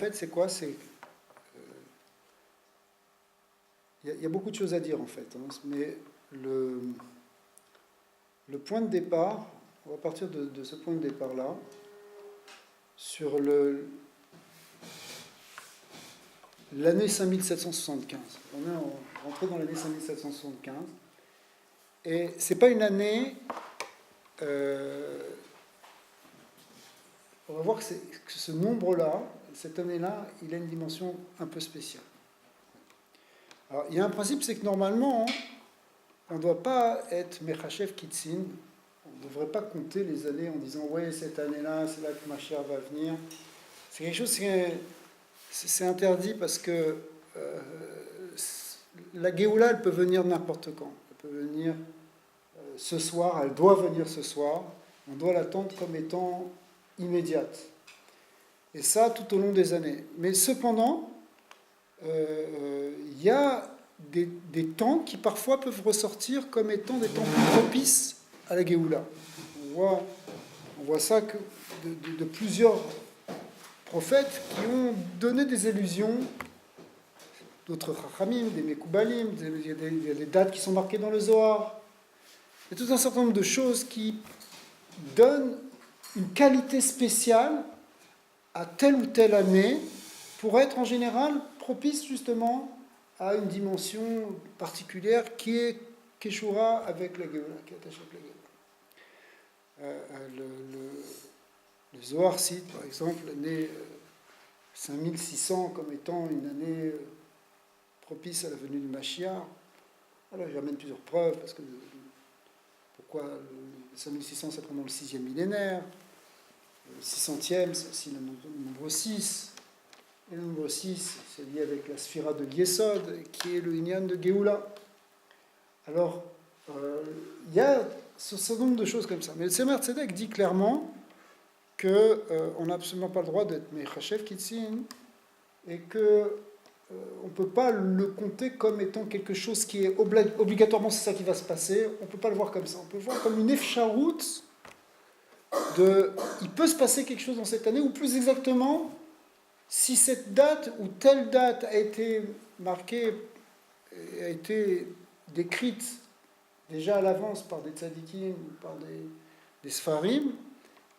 fait, c'est quoi? Il y a beaucoup de choses à dire, en fait. Hein, mais le point de départ, on va partir de ce point de départ-là, sur l'année 5775. On est rentré dans l'année 5775. Et c'est pas une année. On va voir que ce nombre-là, cette année-là, il a une dimension un peu spéciale. Alors, il y a un principe, c'est que normalement, on ne doit pas être Mechachev Kitsin. On ne devrait pas compter les années en disant ouais, cette année-là, c'est là que ma chère va venir. C'est quelque chose, c'est interdit parce que la Géoula, elle peut venir n'importe quand. Elle peut venir ce soir, elle doit venir ce soir. On doit l'attendre comme étant immédiate. Et ça tout au long des années. Mais cependant, il y a des temps qui parfois peuvent ressortir comme étant des temps plus propices à la Géoula. On voit ça que de plusieurs prophètes qui ont donné des illusions, d'autres Chachamim, des Mekoubalim, il y a des dates qui sont marquées dans le Zohar. Il y a tout un certain nombre de choses qui donnent une qualité spéciale à telle ou telle année pour être en général propice justement à une dimension particulière qui est Keshura avec la Géoula, qui est attachée avec la Géoula. Le Zohar cite par exemple l'année 5600 comme étant une année propice à la venue du Mashiach. Alors j'amène plusieurs preuves, parce que pourquoi le 5600 c'est pendant le 6e millénaire, le 600e c'est aussi le nombre 6, et le nombre 6 c'est lié avec la sphira de Yesod, qui est le Inyan de Géoula. Alors, il y a ce certain nombre de choses comme ça. Mais le Tzemar Tzedek dit clairement qu'on n'a absolument pas le droit d'être Mechachev Kitsin, et que on ne peut pas le compter comme étant quelque chose qui est obligatoirement c'est ça qui va se passer. On ne peut pas le voir comme ça. On peut le voir comme une efcharout il peut se passer quelque chose dans cette année, ou plus exactement, si cette date ou telle date a été marquée, a été décrite déjà à l'avance par des tzadikim ou par des sfarim,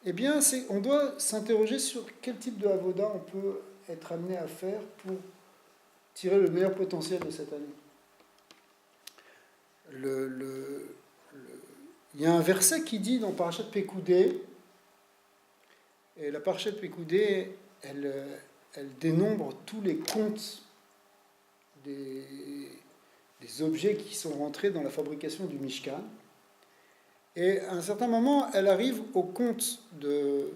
eh bien, on doit s'interroger sur quel type de avoda on peut être amené à faire pour tirer le meilleur potentiel de cette année. Il y a un verset qui dit dans Parashat Pekoudé, et la Parashat Pekoudé, elle dénombre tous les comptes des objets qui sont rentrés dans la fabrication du Mishkan. Et à un certain moment, elle arrive au compte de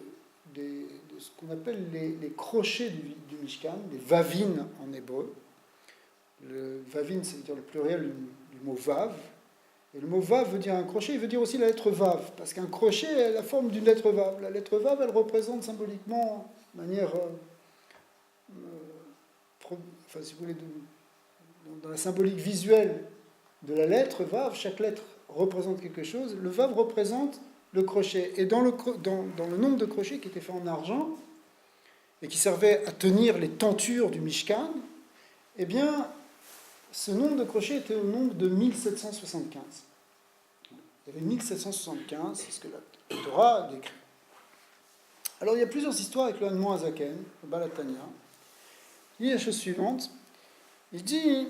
ce qu'on appelle les crochets du Mishkan, les vavines en hébreu. Le vavine, c'est-à-dire le pluriel du mot vav. Et le mot vav veut dire un crochet, il veut dire aussi la lettre vav, parce qu'un crochet a la forme d'une lettre vav. La lettre vav, elle représente symboliquement, de manière, si vous voulez, dans la symbolique visuelle de la lettre vav, chaque lettre représente quelque chose. Le vav représente le crochet. Et dans le nombre de crochets qui étaient faits en argent, et qui servaient à tenir les tentures du Mishkan, eh bien, ce nombre de crochets était au nombre de 1775. Il y avait 1775, c'est ce que la Torah décrit. Alors il y a plusieurs histoires avec le Hanmo Azaken, le Balatania. Il dit la chose suivante. Il dit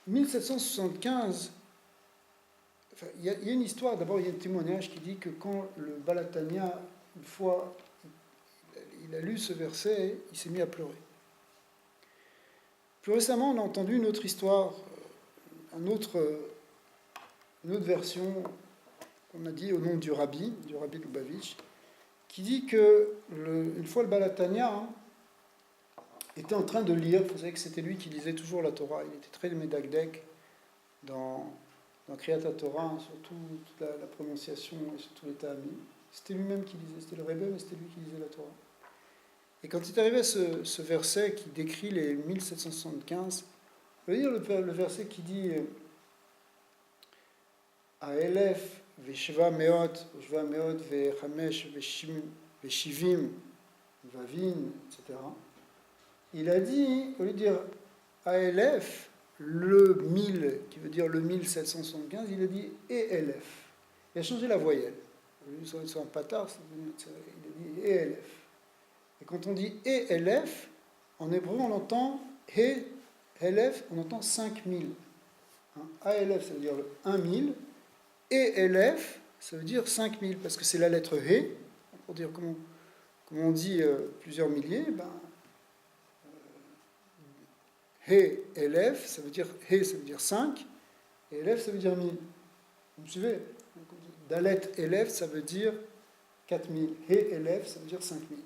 1775. Enfin, il y a une histoire, d'abord il y a un témoignage qui dit que quand le Balatania, une fois, il a lu ce verset, il s'est mis à pleurer. Plus récemment, on a entendu une autre histoire, une autre version qu'on a dit au nom du Rabbi Lubavitch, qui dit que une fois le Balatania était en train de lire, vous savez que c'était lui qui lisait toujours la Torah, il était très médagdek dans Kriyat HaTorah, surtout toute la prononciation et surtout les ta'amim. C'était lui-même qui lisait, c'était le Rebbe, mais c'était lui qui lisait la Torah. Et quand il est arrivé à ce verset qui décrit les 1775, je veux dire le verset qui dit Aelef veshva meot, veshva meot vechamesh veshim les Shivim, Vavin, etc. Il a dit, au lieu de dire ALF, le 1000, qui veut dire le 1775, il a dit ELF. Il a changé la voyelle. Sur un patard, il a dit ELF. Et quand on dit ELF, en hébreu, on entend ELF, on entend 5000. ALF, ça veut dire le 1000. ELF, ça veut dire 5000, parce que c'est la lettre He. Pour dire comment on dit plusieurs milliers, He, Elef, ça veut dire He, ça veut dire 5, et Elef, ça veut dire 1000. Vous me suivez? Dalet, Elef, ça veut dire 4000. He, Elef, ça veut dire 5000.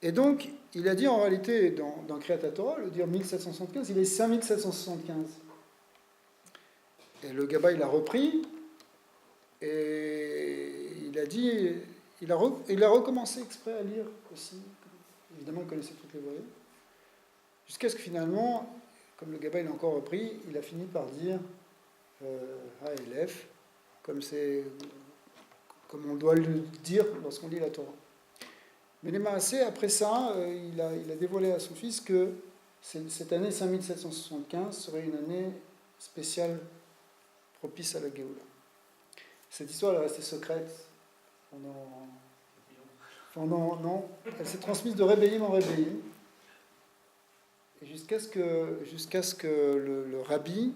Et donc, il a dit en réalité, dans Kriyat Torah, le dire 1775, il est 5775. Et le Gabbai l'a repris, et il a dit, il a recommencé exprès à lire aussi. Évidemment, il connaissait toutes les voyelles. Jusqu'à ce que finalement, comme le Gabbai l'a encore repris, il a fini par dire HLF, comme on doit le dire lorsqu'on lit la Torah. Mais les Maasé, après ça, il a dévoilé à son fils que cette année 5775 serait une année spéciale propice à la Géoula. Cette histoire, elle est restée secrète non, elle s'est transmise de rébellion en rébellion. Et jusqu'à ce que le rabbi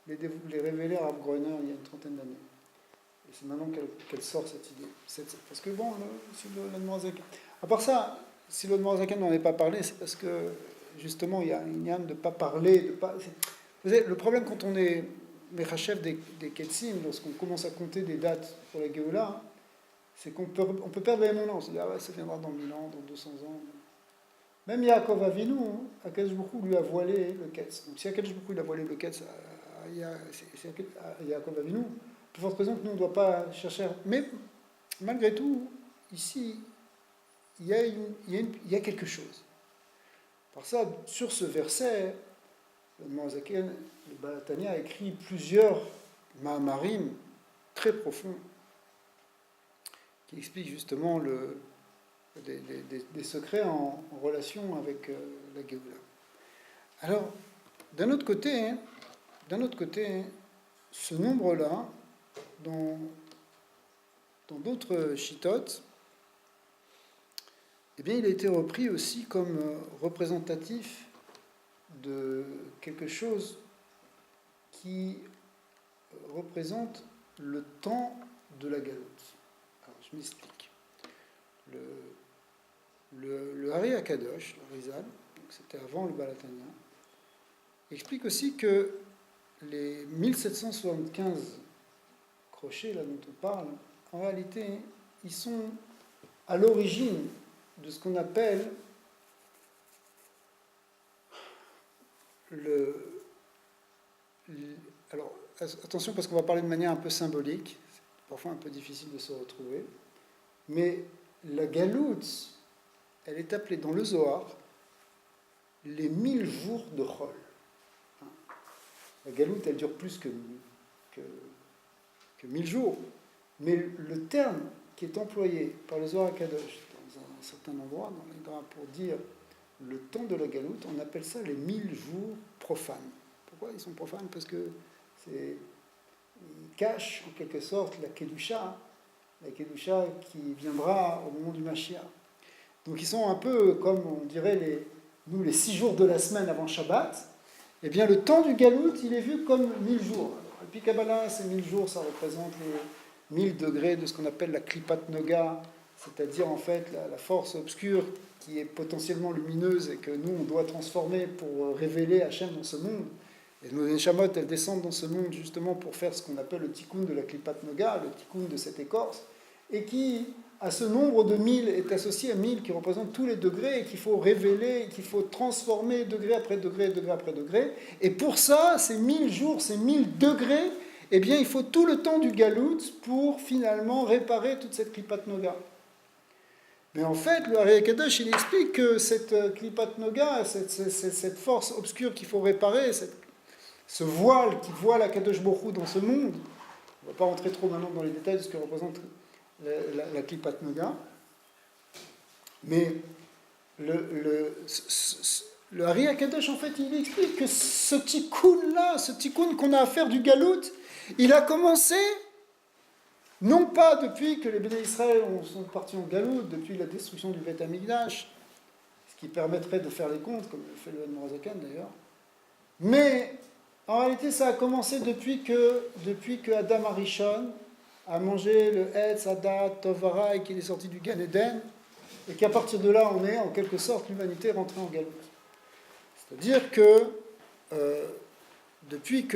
l'ait révélé à Rav Groener il y a une trentaine d'années. Et c'est maintenant qu'elle sort cette idée. Parce que bon, si l'Admorazaken... À part ça, si l'Admorazaken n'en est pas parlé, c'est parce que justement il y a une âme de ne pas parler. Vous savez, le problème quand on est Mechachef des Ketsim, lorsqu'on commence à compter des dates pour la Géoula, c'est qu'on peut perdre l'émotion. On se dit, ah ouais, ça viendra dans 1000 ans, dans 200 ans. Même Yaakov Avinu, Akadosh Baruch Hu lui a voilé le Ketz. Donc si Akadosh Baruch Hu lui a voilé le Ketz à Yaakov Avinu, plus forte raison que nous, on ne doit pas chercher. Mais malgré tout, ici, il y a quelque chose. Par ça, sur ce verset, le Moazaken, le Balatania a écrit plusieurs Mahamarim très profonds qui expliquent justement des secrets en relation avec la Géoula. Alors, d'un autre côté, ce nombre-là, dans d'autres chitotes, eh bien, il a été repris aussi comme représentatif de quelque chose qui représente le temps de la galoute. Alors, je m'explique. Le Hari Akadosh, le Rizal, donc c'était avant le Balatania, explique aussi que les 1775 crochets là dont on parle, en réalité, ils sont à l'origine de ce qu'on appelle alors, attention parce qu'on va parler de manière un peu symbolique, c'est parfois un peu difficile de se retrouver, mais la galoute, elle est appelée dans le Zohar les 1000 jours de Chol. La galoute, elle dure plus que 1000 jours, mais le terme qui est employé par le Zohar Kadosh dans un certain endroit, dans les draps, pour dire le temps de la galoute, on appelle ça les 1000 jours profanes. Pourquoi ils sont profanes? Parce que ils cachent en quelque sorte la Kedusha qui viendra au moment du Mashiach. Donc ils sont un peu comme, on dirait, les 6 jours de la semaine avant Shabbat. Eh bien, le temps du galout, il est vu comme 1000 jours. Et puis Kabbalah, ces 1000 jours, ça représente les 1000 degrés de ce qu'on appelle la Klipat Noga, c'est-à-dire en fait la force obscure qui est potentiellement lumineuse et que nous, on doit transformer pour révéler Hachem dans ce monde. Et nos Neshamot, elles descendent dans ce monde justement pour faire ce qu'on appelle le tikkun de la Klipat Noga, le tikkun de cette écorce, et qui, à ce nombre de 1000, est associé à 1000 qui représente tous les degrés et qu'il faut révéler, qu'il faut transformer degré après degré, degré après degré. Et pour ça, ces 1000 jours, ces 1000 degrés, eh bien, il faut tout le temps du galout pour finalement réparer toute cette Klipat Noga. Mais en fait, le Hari Kadosh, il explique que cette Klipat Noga, cette force obscure qu'il faut réparer, ce voile qui voile la Kadosh Baruch Hu dans ce monde, on ne va pas rentrer trop maintenant dans les détails de ce que représente la Klipat Noga, Mais le Hari Akadosh, en fait, il explique que ce tikkun-là, ce tikkun qu'on a à faire du galout, il a commencé, non pas depuis que les Béné Israël sont partis en galout, depuis la destruction du Beth Amikdash, ce qui permettrait de faire les comptes, comme le fait le Admorazakan d'ailleurs, mais en réalité, ça a commencé depuis que Adam Arishon a mangé le Etz, Hadat, Tovara et qu'il est sorti du Gan Eden, et qu'à partir de là, on est en quelque sorte l'humanité rentrée en galoute. C'est-à-dire que depuis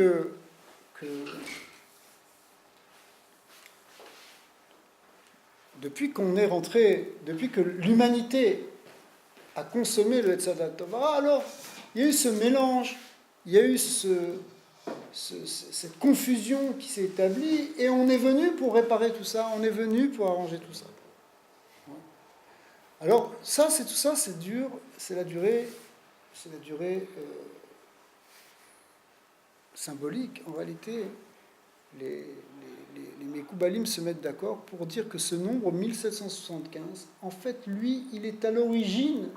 qu'on est rentré, depuis que l'humanité a consommé le Etz, Hadat, Tovara, alors il y a eu ce mélange, il y a eu cette confusion qui s'est établie, et on est venu pour réparer tout ça, on est venu pour arranger tout ça. Alors, ça, c'est tout ça, c'est dur, c'est la durée symbolique. En réalité, les Mekoubalim se mettent d'accord pour dire que ce nombre 1775, en fait, lui, il est à l'origine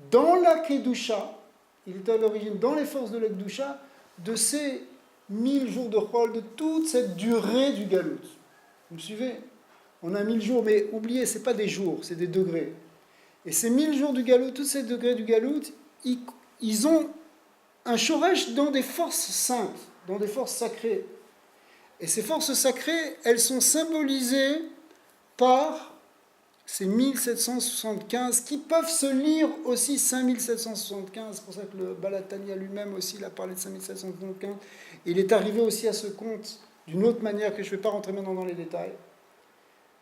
dans la Kedusha, il est à l'origine dans les forces de la Kedusha de ces 1000 jours de Chol, de toute cette durée du Galout. Vous me suivez? On a 1000 jours, mais oubliez, ce n'est pas des jours, c'est des degrés. Et ces 1000 jours du Galout, tous ces degrés du Galout, ils ont un shoresh dans des forces saintes, dans des forces sacrées. Et ces forces sacrées, elles sont symbolisées par ces 1775, qui peuvent se lire aussi 5775. C'est pour ça que le Balatania lui-même aussi, il a parlé de 5775. Il est arrivé aussi à ce compte d'une autre manière que je ne vais pas rentrer maintenant dans les détails.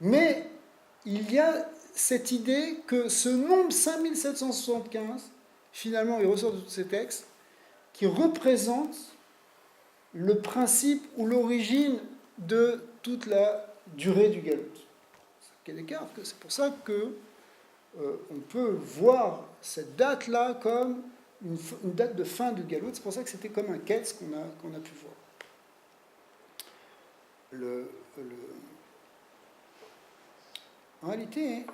Mais il y a cette idée que ce nombre 5775, finalement, il ressort de tous ces textes, qui représente le principe ou l'origine de toute la durée du Galout. C'est pour ça que on peut voir cette date-là comme une date de fin du Galout. C'est pour ça que c'était comme un ketz qu'on a pu voir. En réalité,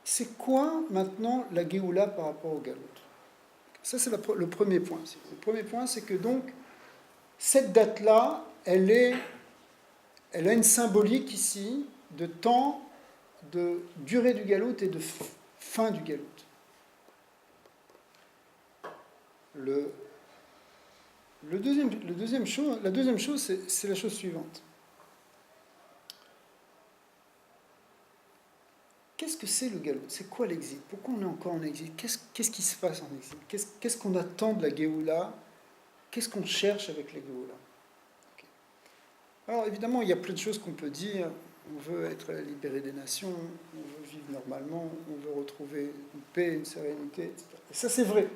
c'est quoi maintenant la Géoula par rapport au Galout? Ça, c'est le premier point. Le premier point, c'est que donc, cette date-là, elle a une symbolique ici de temps, de durée du Galout et de fin du Galout. La deuxième chose, c'est la chose suivante. Qu'est-ce que c'est le Galout? C'est quoi l'exil? Pourquoi on est encore en exil? Qu'est-ce qui se passe en exil? Qu'est-ce qu'on attend de la Géoula? Qu'est-ce qu'on cherche avec la Géoula? Okay. Alors évidemment, il y a plein de choses qu'on peut dire. On veut être libéré des nations, on veut vivre normalement, on veut retrouver une paix, une sérénité, etc. Et ça, c'est vrai.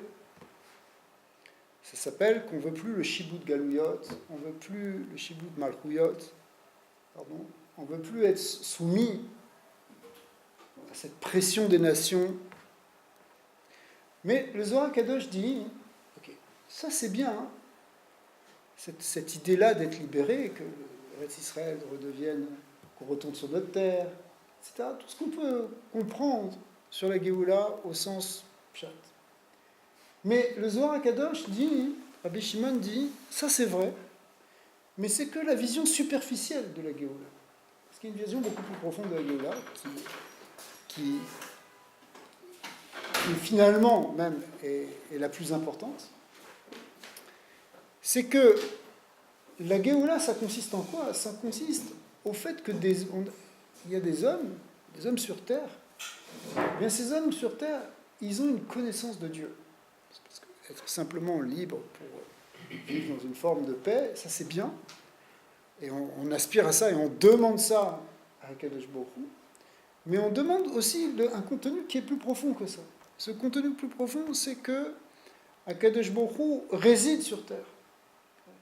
Ça s'appelle qu'on ne veut plus le Shibud Galouyot, on ne veut plus le Shibud Malchouyot, pardon, on ne veut plus être soumis à cette pression des nations. Mais le Zohar Kadosh dit, ok, ça c'est bien, hein, cette idée-là d'être libéré, que le Eretz Israël redevienne, qu'on retourne sur notre terre, etc. Tout ce qu'on peut comprendre sur la Géoula au sens pshat. Mais le Zohar Kadosh dit, Rabbi Shimon dit, ça c'est vrai, mais c'est que la vision superficielle de la Géoula. Parce qu'il y a une vision beaucoup plus profonde de la Géoula qui finalement même est la plus importante. C'est que la Géoula, ça consiste en quoi? Ça consiste au fait que il y a des hommes sur Terre. Bien, ces hommes sur Terre, ils ont une connaissance de Dieu. Parce que être simplement libre pour vivre dans une forme de paix, ça c'est bien. Et on aspire à ça et on demande ça à Kadosh Baruch Hu. Mais on demande aussi un contenu qui est plus profond que ça. Ce contenu plus profond, c'est que Akadosh Baruch Hu réside sur Terre.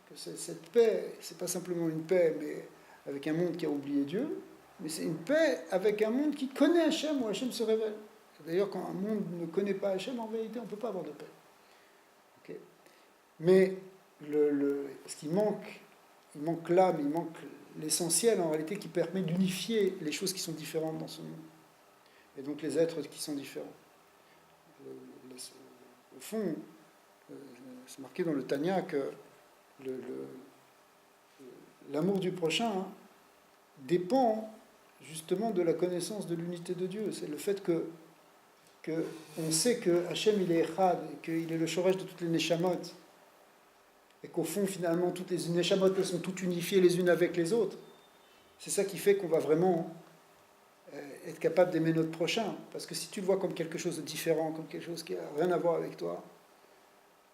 Que cette paix, c'est pas simplement une paix, mais avec un monde qui a oublié Dieu, mais c'est une paix avec un monde qui connaît Hachem, où Hachem se révèle. D'ailleurs, quand un monde ne connaît pas Hachem, en vérité, on ne peut pas avoir de paix. Okay. Mais ce qui manque, il manque l'âme, il manque l'essentiel en réalité qui permet d'unifier les choses qui sont différentes dans ce monde. et donc les êtres qui sont différents. Au fond, c'est marqué dans le Tanya que l'amour du prochain dépend justement de la connaissance de l'unité de Dieu. C'est le fait que on sait que Hachem il est Echad, et qu'il est le shoresh de toutes les neshamot, et qu'au fond finalement toutes les neshamot elles sont toutes unifiées les unes avec les autres. C'est ça qui fait qu'on va vraiment être capable d'aimer notre prochain. Parce que si tu le vois comme quelque chose de différent, comme quelque chose qui n'a rien à voir avec toi,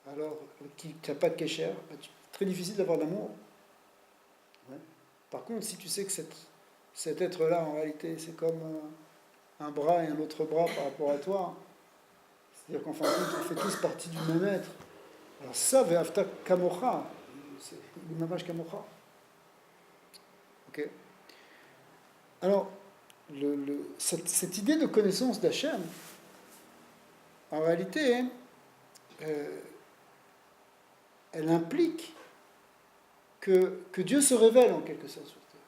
alors qui n'a pas de kécher, c'est très difficile d'avoir d'amour. Ouais. Par contre, si tu sais que cet être-là, en réalité, c'est comme un bras et un autre bras par rapport à toi, c'est-à-dire qu'en fin de compte, on fait tous partie du même être. Alors ça, ve'afta kamocha, c'est l'imamage kamocha. Ok. Alors, cette idée de connaissance d'Hachem, en réalité, elle implique que Dieu se révèle en quelque sorte sur terre.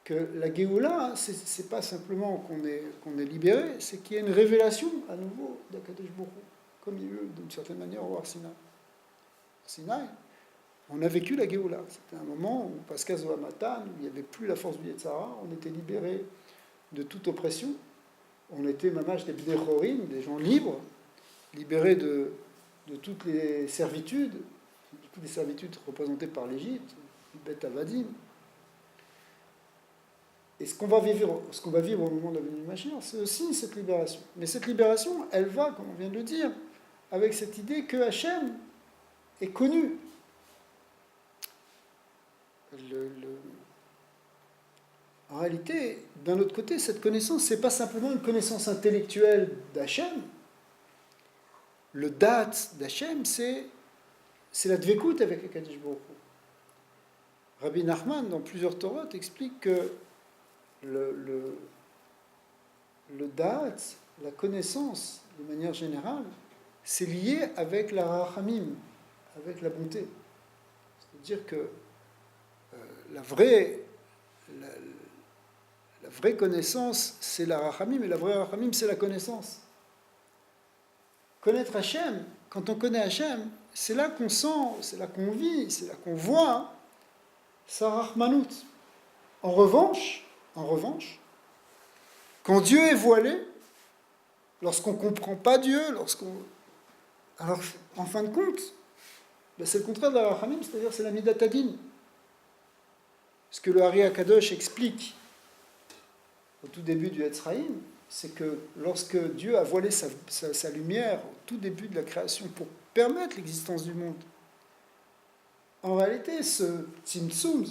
Que la Géoula, c'est pas simplement qu'on est libéré, c'est qu'il y a une révélation à nouveau d'Akadosh Baruch Hu, comme il y a eu d'une certaine manière au Har Sinaï. Sinaï, on a vécu la Géoula. C'était un moment où, Pascal Zohamatan, où il n'y avait plus la force du Yetzara, on était libéré de toute oppression. On était mamash des bnechorim, des gens libres, libérés de toutes les servitudes représentées par l'Égypte, le Bet Avadim. Et ce qu'on va vivre au moment de la venue du Mashiach, c'est aussi cette libération. Mais cette libération, elle va, comme on vient de le dire, avec cette idée que Hachem est connu. En réalité, d'un autre côté, cette connaissance, ce n'est pas simplement une connaissance intellectuelle d'Hachem. Le date d'Hachem, c'est la dvekout avec le Kadosh Baruch Hu. Rabbi Nachman, dans plusieurs Torot, explique que le date, la connaissance, de manière générale, c'est lié avec la rachamim, avec la bonté. C'est-à-dire que la vraie connaissance, c'est la rachamim, et la vraie rachamim, c'est la connaissance. Connaître Hachem, quand on connaît Hachem, c'est là qu'on sent, c'est là qu'on vit, c'est là qu'on voit sa rachmanout. En revanche, quand Dieu est voilé, lorsqu'on ne comprend pas Dieu, alors, en fin de compte, c'est le contraire de la rachamim, c'est-à-dire c'est la midat hadin. Ce que le Hari HaKadosh explique au tout début du Etzraïm, c'est que lorsque Dieu a voilé sa lumière au tout début de la création pour permettre l'existence du monde, en réalité, ce Tzimtzum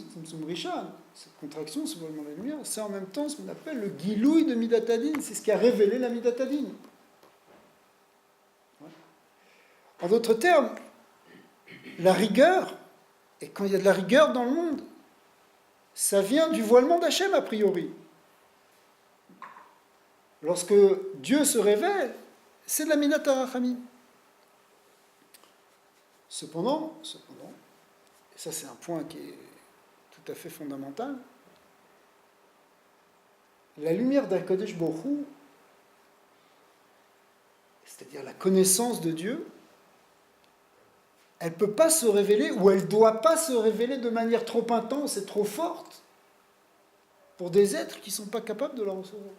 Rishon, cette contraction, ce voilement de la lumière, c'est en même temps ce qu'on appelle le Gilouï de Midat Hadin. C'est ce qui a révélé la Midat Hadin. En d'autres termes, la rigueur, et quand il y a de la rigueur dans le monde, ça vient du voilement d'Hachem a priori. Lorsque Dieu se révèle, c'est de la Minat HaRachamim. Cependant, et ça c'est un point qui est tout à fait fondamental, la lumière d'Akadosh Baruch Hu, c'est-à-dire la connaissance de Dieu, elle ne peut pas se révéler, ou elle ne doit pas se révéler de manière trop intense et trop forte pour des êtres qui ne sont pas capables de la recevoir.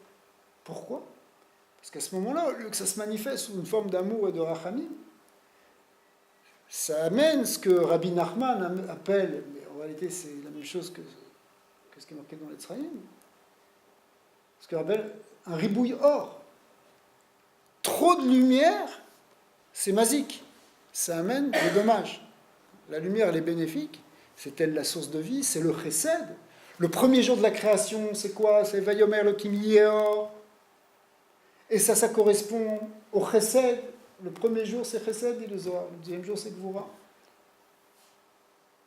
Pourquoi ? Parce qu'à ce moment-là, au lieu que ça se manifeste sous une forme d'amour et de rachamim, ça amène ce que Rabbi Nachman appelle, mais en réalité c'est la même chose que ce qui est marqué dans l'Etzraïm, ce qu'il appelle un ribouille or. Trop de lumière, c'est magique. Ça amène le dommage. La lumière, elle est bénéfique, c'est elle la source de vie, c'est le chesed. Le premier jour de la création, c'est quoi ? C'est Vayomer Elokim Yeor. Et ça correspond au chesed. Le premier jour, c'est chesed et le Zohar. Le deuxième jour, c'est Gvura.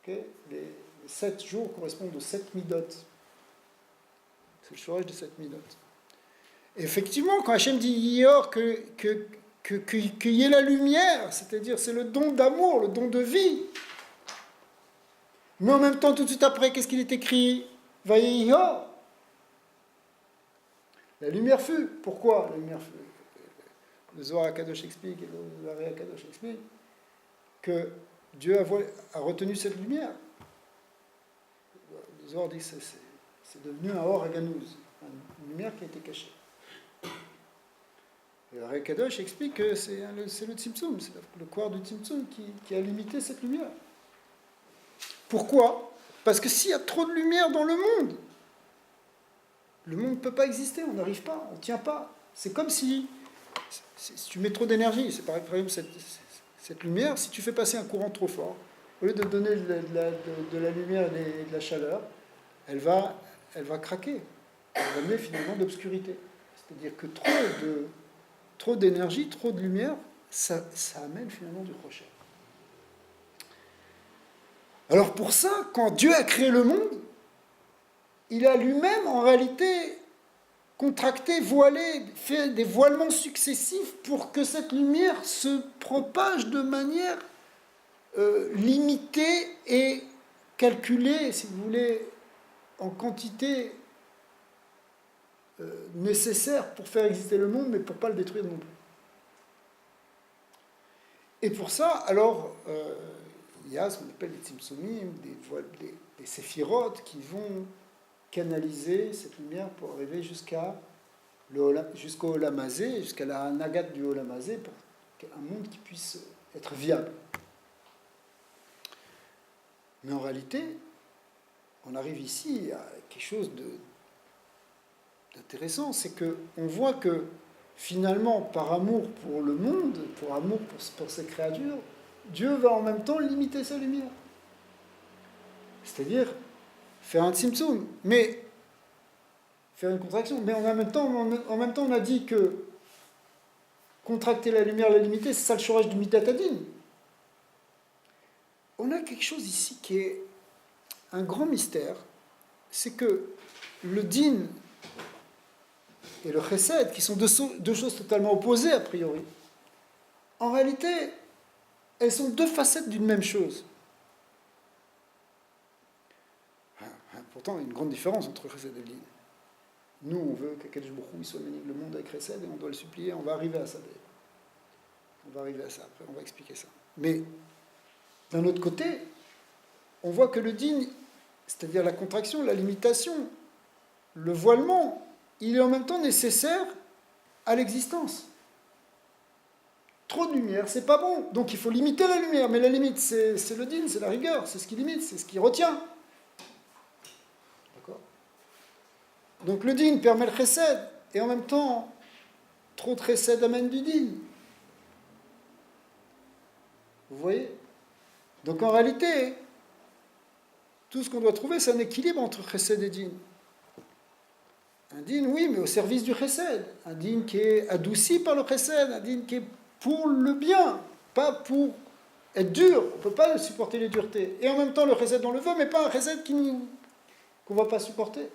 Okay ? Les 7 jours correspondent aux 7 midot. C'est le shoraj de 7 midot. Et effectivement, quand Hachem dit Yeor, qu'il y ait la lumière, c'est-à-dire c'est le don d'amour, le don de vie. Mais en même temps, tout de suite après, qu'est-ce qu'il est écrit ? Vayeyor. La lumière fut. Pourquoi la lumière fut? Le Zohar HaKadosh explique, et le Zohar HaKadosh explique, que Dieu a retenu cette lumière. Le Zohar dit que c'est devenu un or à Ganouz, une lumière qui a été cachée. Et le HaKadosh explique que c'est le Tzimtzum, c'est le corps du Tzimtzum qui a limité cette lumière. Pourquoi? Parce que s'il y a trop de lumière dans le monde ne peut pas exister, on n'arrive pas, on ne tient pas. C'est comme si tu mets trop d'énergie, c'est par exemple cette lumière, si tu fais passer un courant trop fort, au lieu de donner de la lumière et de la chaleur, elle va craquer, elle va mener finalement d'obscurité. C'est-à-dire que trop d'énergie, trop de lumière, ça amène finalement du crochet. Alors pour ça, quand Dieu a créé le monde, il a lui-même en réalité contracté, voilé, fait des voilements successifs pour que cette lumière se propage de manière limitée et calculée, si vous voulez, en quantité nécessaire pour faire exister le monde, mais pour ne pas le détruire non plus. Et pour ça, alors, il y a ce qu'on appelle les tzimtzumim, des séphirotes qui vont canaliser cette lumière pour arriver jusqu'au Olam Hazé, jusqu'à la Nagat du Olam Hazé, pour un monde qui puisse être viable. Mais en réalité, on arrive ici à quelque chose d'intéressant, c'est qu'on voit que finalement, par amour pour le monde, pour amour pour ses créatures, Dieu va en même temps limiter sa lumière. C'est-à-dire faire un tzimtzum, mais faire une contraction. Mais en même temps, on a dit que contracter la lumière, la limiter, c'est ça le shoraj du midat hadin. On a quelque chose ici qui est un grand mystère, c'est que le din et le chesed, qui sont deux choses totalement opposées a priori, en réalité, elles sont deux facettes d'une même chose. Pourtant, il y a une grande différence entre chesed et din. Nous, on veut qu'Akadosh Baruch Hu soit béni le monde avec chesed et on doit le supplier, on va arriver à ça d'ailleurs. On va arriver à ça, après on va expliquer ça. Mais d'un autre côté, on voit que le din, c'est-à-dire la contraction, la limitation, le voilement, il est en même temps nécessaire à l'existence. Trop de lumière, c'est pas bon. Donc il faut limiter la lumière, mais la limite, c'est le din, c'est la rigueur, c'est ce qui limite, c'est ce qui retient. D'accord? Donc le din permet le chesed, et en même temps, trop de chesed amène du din. Vous voyez? Donc en réalité, tout ce qu'on doit trouver, c'est un équilibre entre chesed et din. Un din, oui, mais au service du chesed. Un din qui est adouci par le chesed, un din qui est pour le bien, pas pour être dur. On ne peut pas supporter les duretés. Et en même temps, le chesed, on le veut, mais pas un chesed qu'on ne va pas supporter.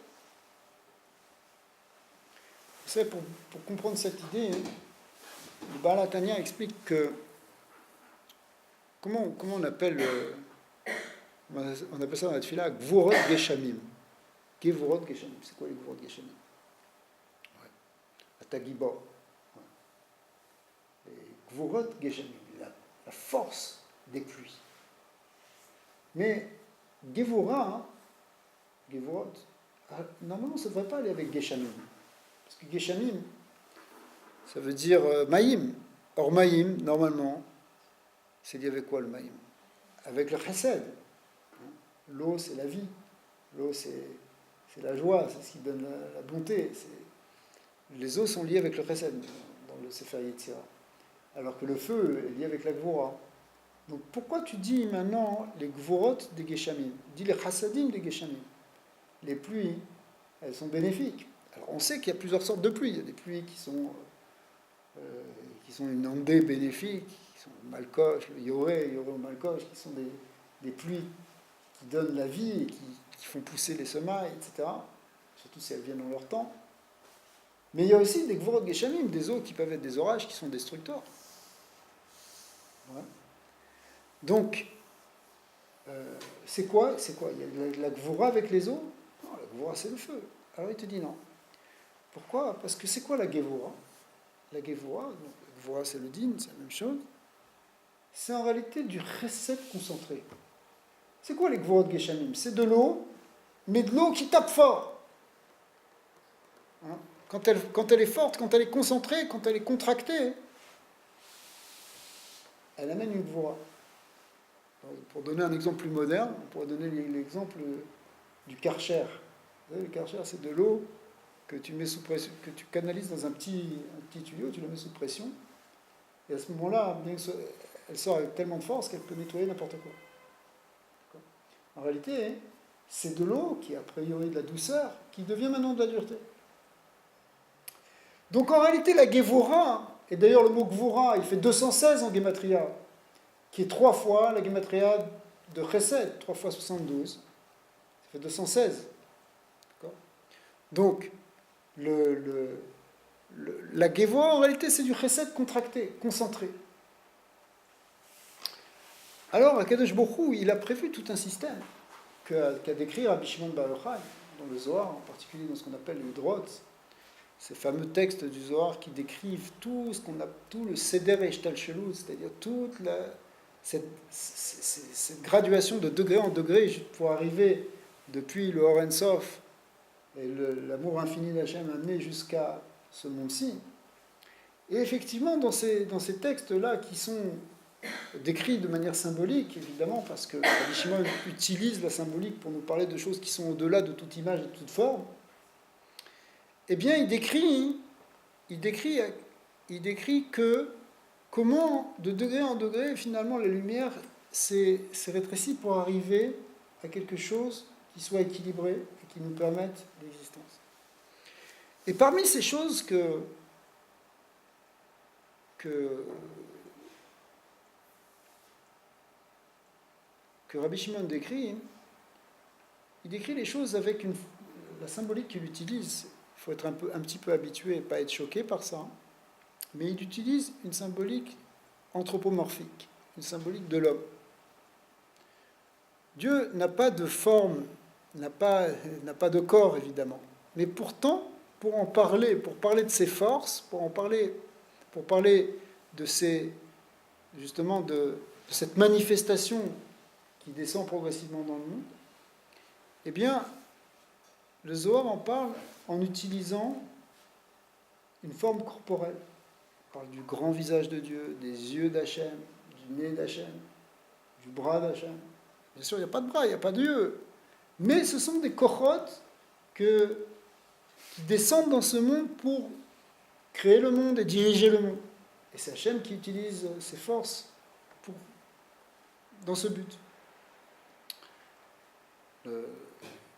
Vous savez, pour comprendre cette idée, le Baal HaTanya explique que comment on appelle on appelle ça dans la tefila Gvurot Geshamim. Gvurot Geshamim. C'est quoi les Gvurot Geshamim? Atagibor. Gvurot Geshamim, la force des pluies. Mais Gevura, Gevurot, normalement ça ne devrait pas aller avec Geshamim. Parce que Geshamim, ça veut dire Maïm. Or Maïm, normalement, c'est lié avec quoi le Maïm? Avec le chesed. L'eau, c'est la vie. L'eau, c'est la joie, c'est ce qui donne la bonté. Les eaux sont liées avec le chesed dans le Sefer Yetzira. Alors que le feu est lié avec la gvura. Donc pourquoi tu dis maintenant les gvurot des geshamim? Dis les chassadim des geshamim. Les pluies, elles sont bénéfiques. Alors on sait qu'il y a plusieurs sortes de pluies. Il y a des pluies qui sont une ondée bénéfique, qui sont le malkosh, le yoré au malkosh, qui sont des pluies qui donnent la vie et qui font pousser les semailles, etc. Surtout si elles viennent en leur temps. Mais il y a aussi des gvurot geshamim, des eaux qui peuvent être des orages qui sont destructeurs. Ouais. Donc, c'est quoi? Il y a la gvura avec les eaux? Non, la gvura c'est le feu. Alors il te dit non. Pourquoi? Parce que c'est quoi la Gevura? La Gevura c'est le din, c'est la même chose. C'est en réalité du chesed concentré. C'est quoi les Gevurot Geshamim? C'est de l'eau, mais de l'eau qui tape fort. Hein? Quand elle est forte, quand elle est concentrée, quand elle est contractée, elle amène une Gevura. Pour donner un exemple plus moderne, on pourrait donner l'exemple du Karcher. Vous savez, le Karcher, c'est de l'eau que tu mets sous pression, que tu canalises dans un petit tuyau, tu la mets sous pression, et à ce moment-là, elle sort avec tellement de force qu'elle peut nettoyer n'importe quoi. En réalité, c'est de l'eau qui est a priori de la douceur, qui devient maintenant de la dureté. Donc en réalité, la Gevura, et d'ailleurs le mot Gvura, il fait 216 en Gematria, qui est 3 fois la Gematria de Chesed, 3 fois 72, ça fait 216. D'accord? Donc, la Gevura, en réalité, c'est du Chesed contracté, concentré. Alors, Akadosh Baruch Hu, il a prévu tout un système qu'a décrit Rabbi Shimon Bar Yochai, dans le Zohar, en particulier dans ce qu'on appelle le Drot, ces fameux textes du Zohar qui décrivent tout le Seder et Shtalshelut, c'est-à-dire cette graduation de degré en degré pour arriver depuis le Or Ein Sof et l'amour infini d'Hachem amené jusqu'à ce monde-ci. Et effectivement, dans ces textes-là qui sont décrits de manière symbolique, évidemment, parce que Rabbi Shimon utilise la symbolique pour nous parler de choses qui sont au-delà de toute image et de toute forme, eh bien, il décrit que comment, de degré en degré, finalement, la lumière s'est rétrécie pour arriver à quelque chose qui soit équilibré et qui nous permette l'existence. Et parmi ces choses que Rabbi Shimon décrit, il décrit les choses avec la symbolique qu'il utilise. Il faut être un petit peu habitué et pas être choqué par ça. Mais il utilise une symbolique anthropomorphique, une symbolique de l'homme. Dieu n'a pas de forme, n'a pas de corps, évidemment. Mais pourtant, pour parler de ses forces, pour parler de justement de cette manifestation qui descend progressivement dans le monde, eh bien, le Zohar en parle en utilisant une forme corporelle. On parle du grand visage de Dieu, des yeux d'Hachem, du nez d'Hachem, du bras d'Hachem. Bien sûr, il n'y a pas de bras, il n'y a pas d'yeux. Mais ce sont des kochot qui descendent dans ce monde pour créer le monde et diriger le monde. Et c'est Hachem qui utilise ses forces dans ce but.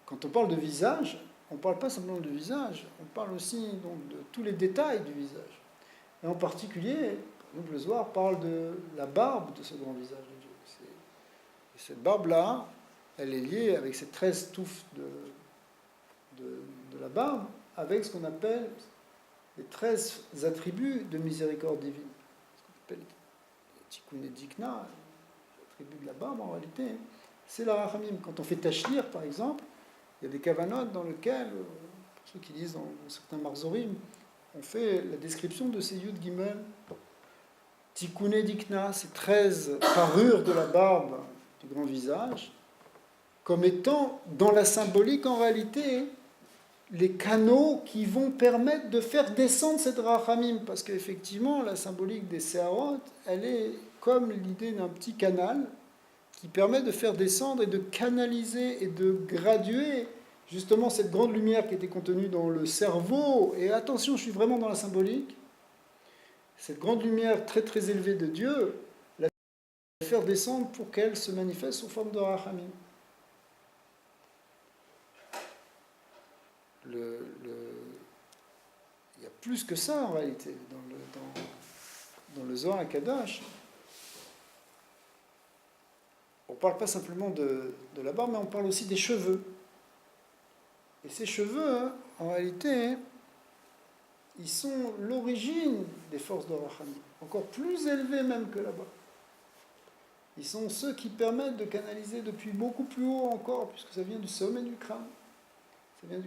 Quand on parle de visage, on ne parle pas simplement du visage, on parle aussi donc, de tous les détails du visage. Et en particulier, le Zohar parle de la barbe de ce grand visage de Dieu. Et cette barbe-là, elle est liée avec ces 13 touffes de la barbe, avec ce qu'on appelle les 13 attributs de miséricorde divine. Ce qu'on appelle Tikkun et Dikna, les attributs de la barbe en réalité, c'est la rachamim. Quand on fait tachlir, par exemple, il y a des kavanotes dans lesquelles, pour ceux qui lisent dans certains marzorim, on fait la description de ces Yud Gimel. Tikkun et Dikna, ces 13 parures de la barbe du grand visage, comme étant, dans la symbolique, en réalité, les canaux qui vont permettre de faire descendre cette rachamim. Parce qu'effectivement, la symbolique des Seharot, elle est comme l'idée d'un petit canal qui permet de faire descendre et de canaliser et de graduer justement cette grande lumière qui était contenue dans le cerveau. Et attention, je suis vraiment dans la symbolique. Cette grande lumière très très élevée de Dieu, la faire descendre pour qu'elle se manifeste sous forme de rachamim. Il y a plus que ça en réalité dans le Zohar HaKadosh. On ne parle pas simplement de la barbe, mais on parle aussi des cheveux. Et ces cheveux, en réalité, ils sont l'origine des forces de Rachamim, encore plus élevées même que la barbe. Ils sont ceux qui permettent de canaliser depuis beaucoup plus haut encore, puisque ça vient du sommet du crâne. Ça vient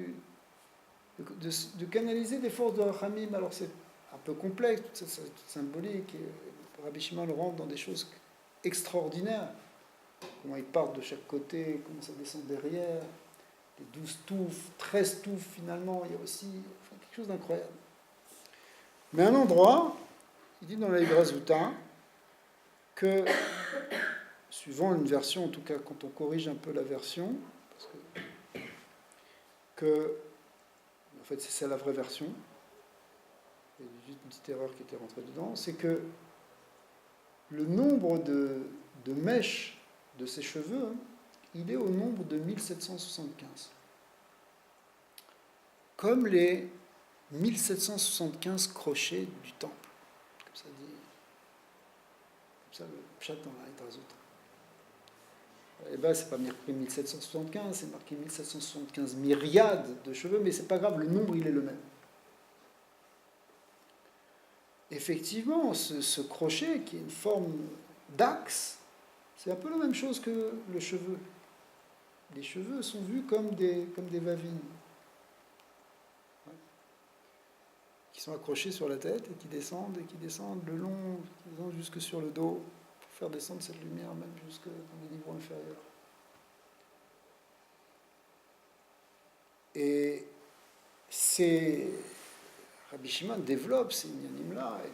de canaliser des forces de Rachamim. Alors c'est un peu complexe, c'est symbolique, et Rabbi Shimon rentre dans des choses extraordinaires. Comment ils partent de chaque côté, comment ça descend derrière, les 12 touffes, 13 touffes finalement, il y a aussi quelque chose d'incroyable. Mais à un endroit, il dit dans la Hidrazuta que, suivant une version, en tout cas quand on corrige un peu la version, parce que en fait c'est ça la vraie version, il y a juste une petite erreur qui était rentrée dedans, c'est que le nombre de mèches de ses cheveux, il est au nombre de 1775. Comme les 1775 crochets du temple. Comme ça dit, comme ça le pshat dans la Hidrazuta. Et bien, c'est pas marqué 1775, c'est marqué 1775 myriades de cheveux, mais c'est pas grave, le nombre il est le même. Effectivement, ce crochet qui est une forme d'axe, c'est un peu la même chose que le cheveu. Les cheveux sont vus comme des vavines, qui sont accrochés sur la tête et qui descendent le long, qui descendent jusque sur le dos, pour faire descendre cette lumière même jusque dans les niveaux inférieurs. Et Rabbi Shimon développe ces inyanim-là, et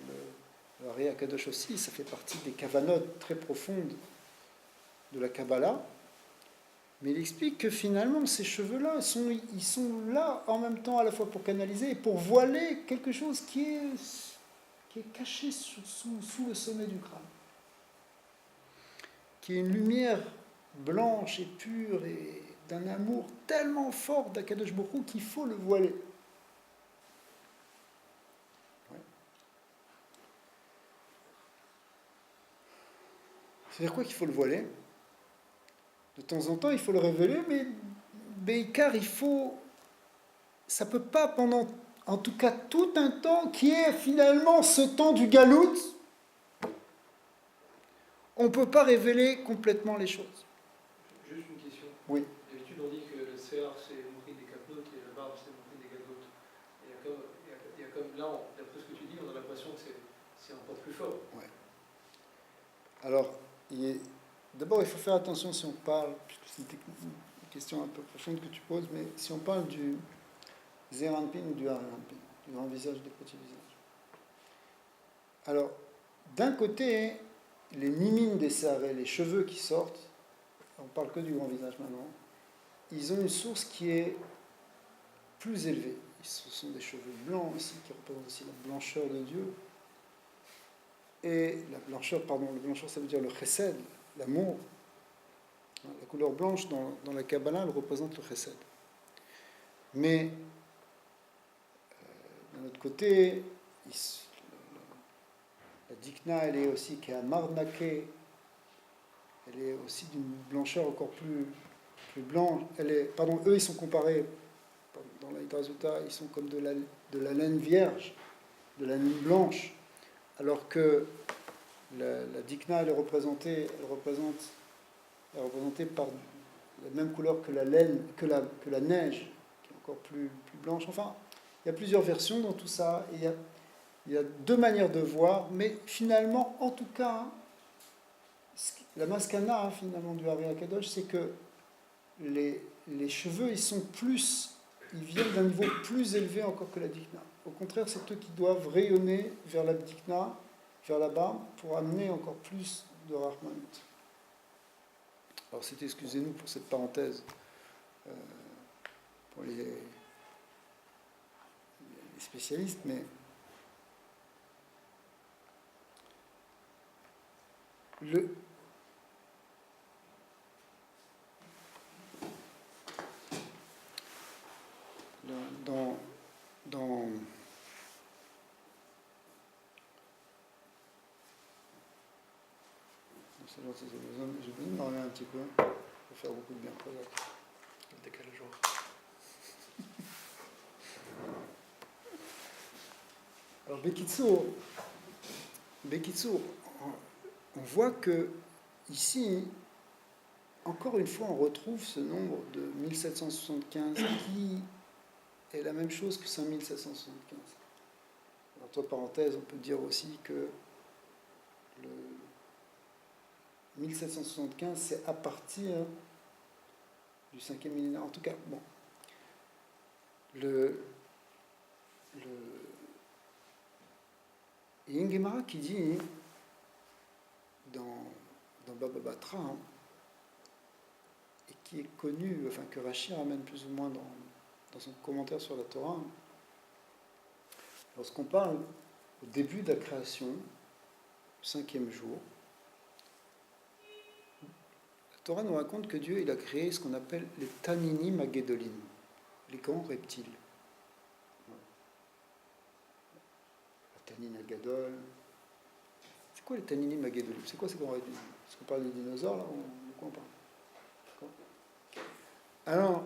le Ari Akadosh aussi, ça fait partie des kavanotes très profondes de la Kabbalah. Mais il explique que finalement, ces cheveux-là, ils sont là en même temps à la fois pour canaliser et pour voiler quelque chose qui est caché sous le sommet du crâne. Qui est une lumière blanche et pure et d'un amour tellement fort d'Akadosh Baruch Hu qu'il faut le voiler. Ouais. C'est-à-dire quoi qu'il faut le voiler? De temps en temps, il faut le révéler, mais Beikar, ça peut pas pendant, en tout cas, tout un temps qui est finalement ce temps du galout. On ne peut pas révéler complètement les choses. Juste une question. Oui. D'habitude, on dit que le CR, c'est l'ombris des capnotes et la barbe, c'est l'ombris des galoutes. Il y a comme là, d'après ce que tu dis, on a l'impression que c'est encore plus fort. Ouais. Alors, d'abord, il faut faire attention si on parle, puisque c'est une question un peu profonde que tu poses, mais si on parle du Zeranpin ou du Haranpin, du grand visage et du petit visage. Alors, d'un côté, les mimines des sarrés, les cheveux qui sortent, on ne parle que du grand visage maintenant, ils ont une source qui est plus élevée. Ce sont des cheveux blancs aussi, qui représentent aussi la blancheur de Dieu. Et la blancheur ça veut dire le chesed, l'amour. La couleur blanche dans la Kabbalah, elle représente le chesed. Mais, d'un autre côté, la dikna, elle est aussi marnake, elle est aussi d'une blancheur encore plus blanche. Eux, ils sont comparés, dans la Hidrazuta, ils sont comme de la laine vierge, de la laine blanche, alors que la dikna, elle est représentée par la même couleur que la laine, que la neige, qui est encore plus blanche. Enfin, il y a plusieurs versions dans tout ça, et il y a deux manières de voir, mais finalement, en tout cas, la maskana, finalement, du Hari Akadosh, c'est que les cheveux, ils viennent d'un niveau plus élevé encore que la dikna. Au contraire, c'est eux qui doivent rayonner vers la dikna, vers là-bas, pour amener encore plus de Rahmanut. Alors, excusez-nous pour cette parenthèse, pour les spécialistes, mais dans j'ai besoin de me remettre un petit peu pour faire beaucoup de bien. Le décalage horaire. Alors Bekitsour, on voit que ici, encore une fois, on retrouve ce nombre de 1775 qui est la même chose que 5775. Entre parenthèses, on peut dire aussi que le 1775, c'est à partir du 5e millénaire. En tout cas, bon. Il y a une Gemara qui dit dans Baba Batra, hein, et qui est connue, enfin que Rashi ramène plus ou moins dans son commentaire sur la Torah. Lorsqu'on parle au début de la création, le 5e jour, la Torah nous raconte que Dieu il a créé ce qu'on appelle les Taninim Agedolim, les grands reptiles. La Tanine Agadol. C'est quoi les Taninim Agedolim? C'est quoi ces grands reptiles? Est-ce qu'on parle des dinosaures là ou de quoi on parle? Alors,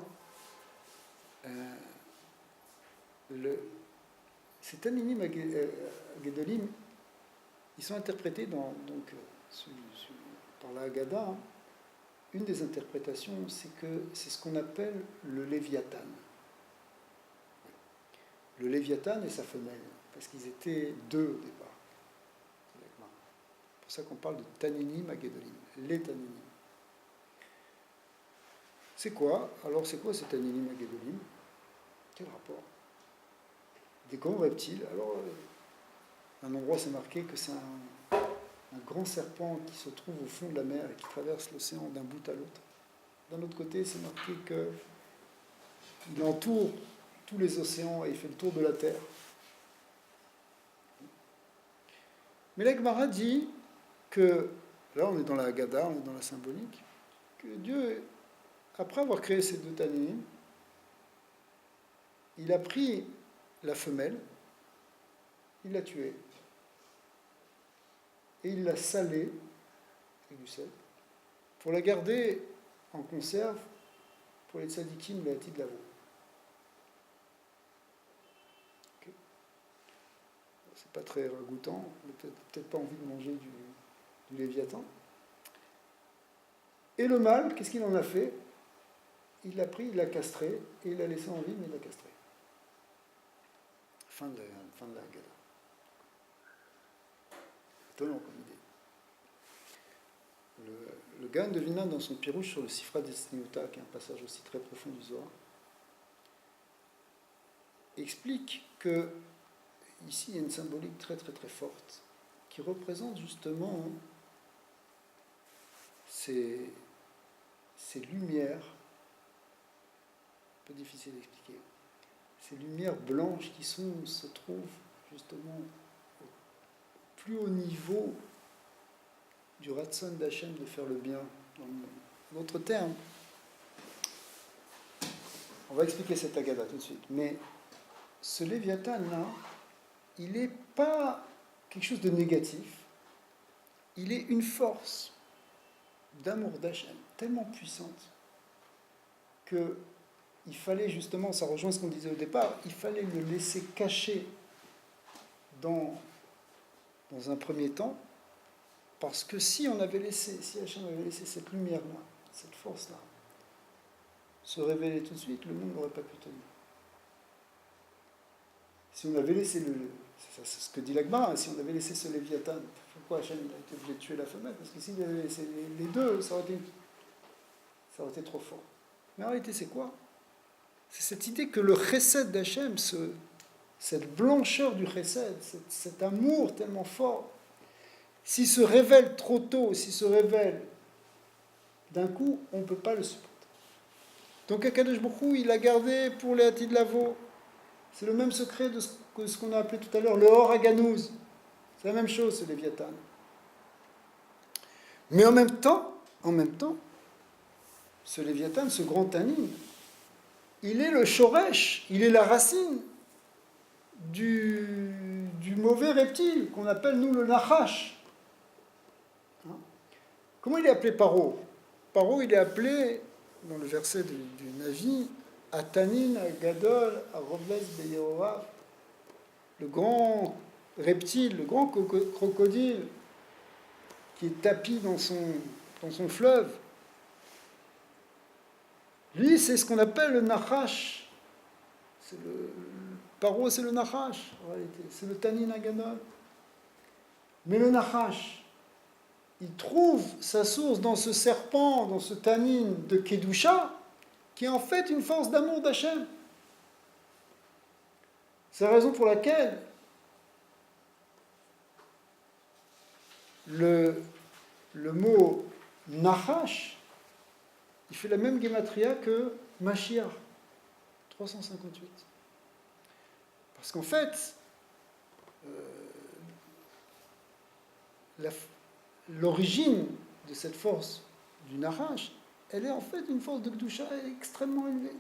ces Taninim Agedolim, ils sont interprétés par la Haggadah. Hein. Une des interprétations, c'est que c'est ce qu'on appelle le Léviathan. Le Léviathan et sa femelle, parce qu'ils étaient deux au départ. C'est pour ça qu'on parle de Taninim Agedolim, les Taninim. C'est quoi? Alors, c'est quoi ces Taninim Agedolim? Quel rapport? Des grands reptiles. Alors, à un endroit, c'est marqué que c'est un grand serpent qui se trouve au fond de la mer et qui traverse l'océan d'un bout à l'autre. D'un autre côté, c'est marqué qu'il entoure tous les océans et il fait le tour de la Terre. Mais la Gemara dit que, là on est dans la Haggadah, on est dans la symbolique, que Dieu, après avoir créé ces deux Taninim, il a pris la femelle, il l'a tuée, et il l'a salée avec du sel, pour la garder en conserve pour les tzadikim de la Hatid Lavo. Okay. C'est pas très ragoûtant, on n'a peut-être pas envie de manger du Léviathan. Et le mâle, qu'est-ce qu'il en a fait? Il l'a pris, il l'a castré, et il l'a laissé en vie, mais il l'a castré. Fin de la Haggadah. Étonnant comme idée. Le Gaon de Vilna, dans son Pirouche sur le Sifra Desniuta, qui est un passage aussi très profond du Zohar, explique que ici il y a une symbolique très très très forte qui représente justement ces lumières, un peu difficile d'expliquer, ces lumières blanches qui se trouvent justement au plus haut niveau du Ratson d'Hachem de faire le bien dans le monde. En d'autres termes, on va expliquer cette Haggadah tout de suite, mais ce Léviathan-là, il n'est pas quelque chose de négatif, il est une force d'amour d'Hachem tellement puissante que il fallait justement, ça rejoint ce qu'on disait au départ, il fallait le laisser caché dans un premier temps, parce que si Hachem avait laissé cette lumière-là, cette force-là, se révéler tout de suite, le monde n'aurait pas pu tenir. Si on avait laissé c'est ce que dit l'Agma, si on avait laissé ce Léviathan, pourquoi Hachem a été obligé de tuer la femelle? Parce que s'il avait laissé les deux, ça aurait été trop fort. Mais en réalité, c'est quoi? C'est cette idée que le chesed d'Hachem, cette blancheur du chesed, cet amour tellement fort, s'il se révèle trop tôt, s'il se révèle d'un coup, on ne peut pas le supporter. Donc Akadosh Baruch Hu, il a gardé pour les Hatid Lavo. C'est le même secret de ce qu'on a appelé tout à l'heure le Or Aganouz. C'est la même chose, ce Léviathan. Mais en même temps, ce Léviathan, ce grand Tanin, il est le Shoresh, il est la racine du mauvais reptile qu'on appelle nous le Nachash. Comment il est appelé Paro? Paro, il est appelé, dans le verset du Navi, Atanin, Gadol, Robles, Beyehova, le grand reptile, le grand crocodile qui est tapi dans son fleuve. Lui, c'est ce qu'on appelle le Nachash. Paro, c'est le Nachash, en réalité. C'est le Tanin Agadol. Mais le Nachash, il trouve sa source dans ce serpent, dans ce Tanin de Kedusha, qui est en fait une force d'amour d'Hachem. C'est la raison pour laquelle le mot Nachash, il fait la même gematria que Mashiach, 358. Parce qu'en fait, l'origine de cette force du Nachash, elle est en fait une force de Kedusha extrêmement élevée.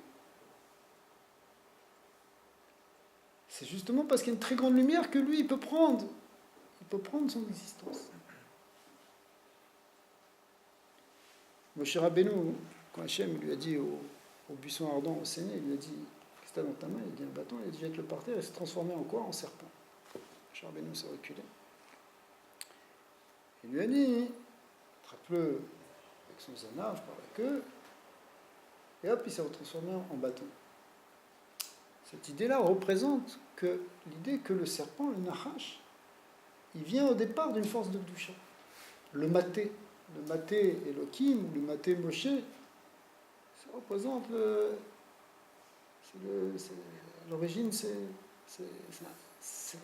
C'est justement parce qu'il y a une très grande lumière que lui, il peut prendre son existence. Moshe Rabbeinu, quand Hachem lui a dit au buisson ardent, au Séné, il lui a dit, qu'est-ce que tu as dans ta main? Il a dit un bâton, il a dit jette-le par terre, et s'est transformé en quoi? En serpent. Moshe Rabbeinu s'est reculé. Il lui a dit, attrape-le avec son zanav par la queue, et hop, il s'est transformé en bâton. Cette idée-là représente l'idée que le serpent, le Nachash, il vient au départ d'une force de Kedusha. Le maté Elohim, ou le maté Moshe, ça représente l'origine, c'est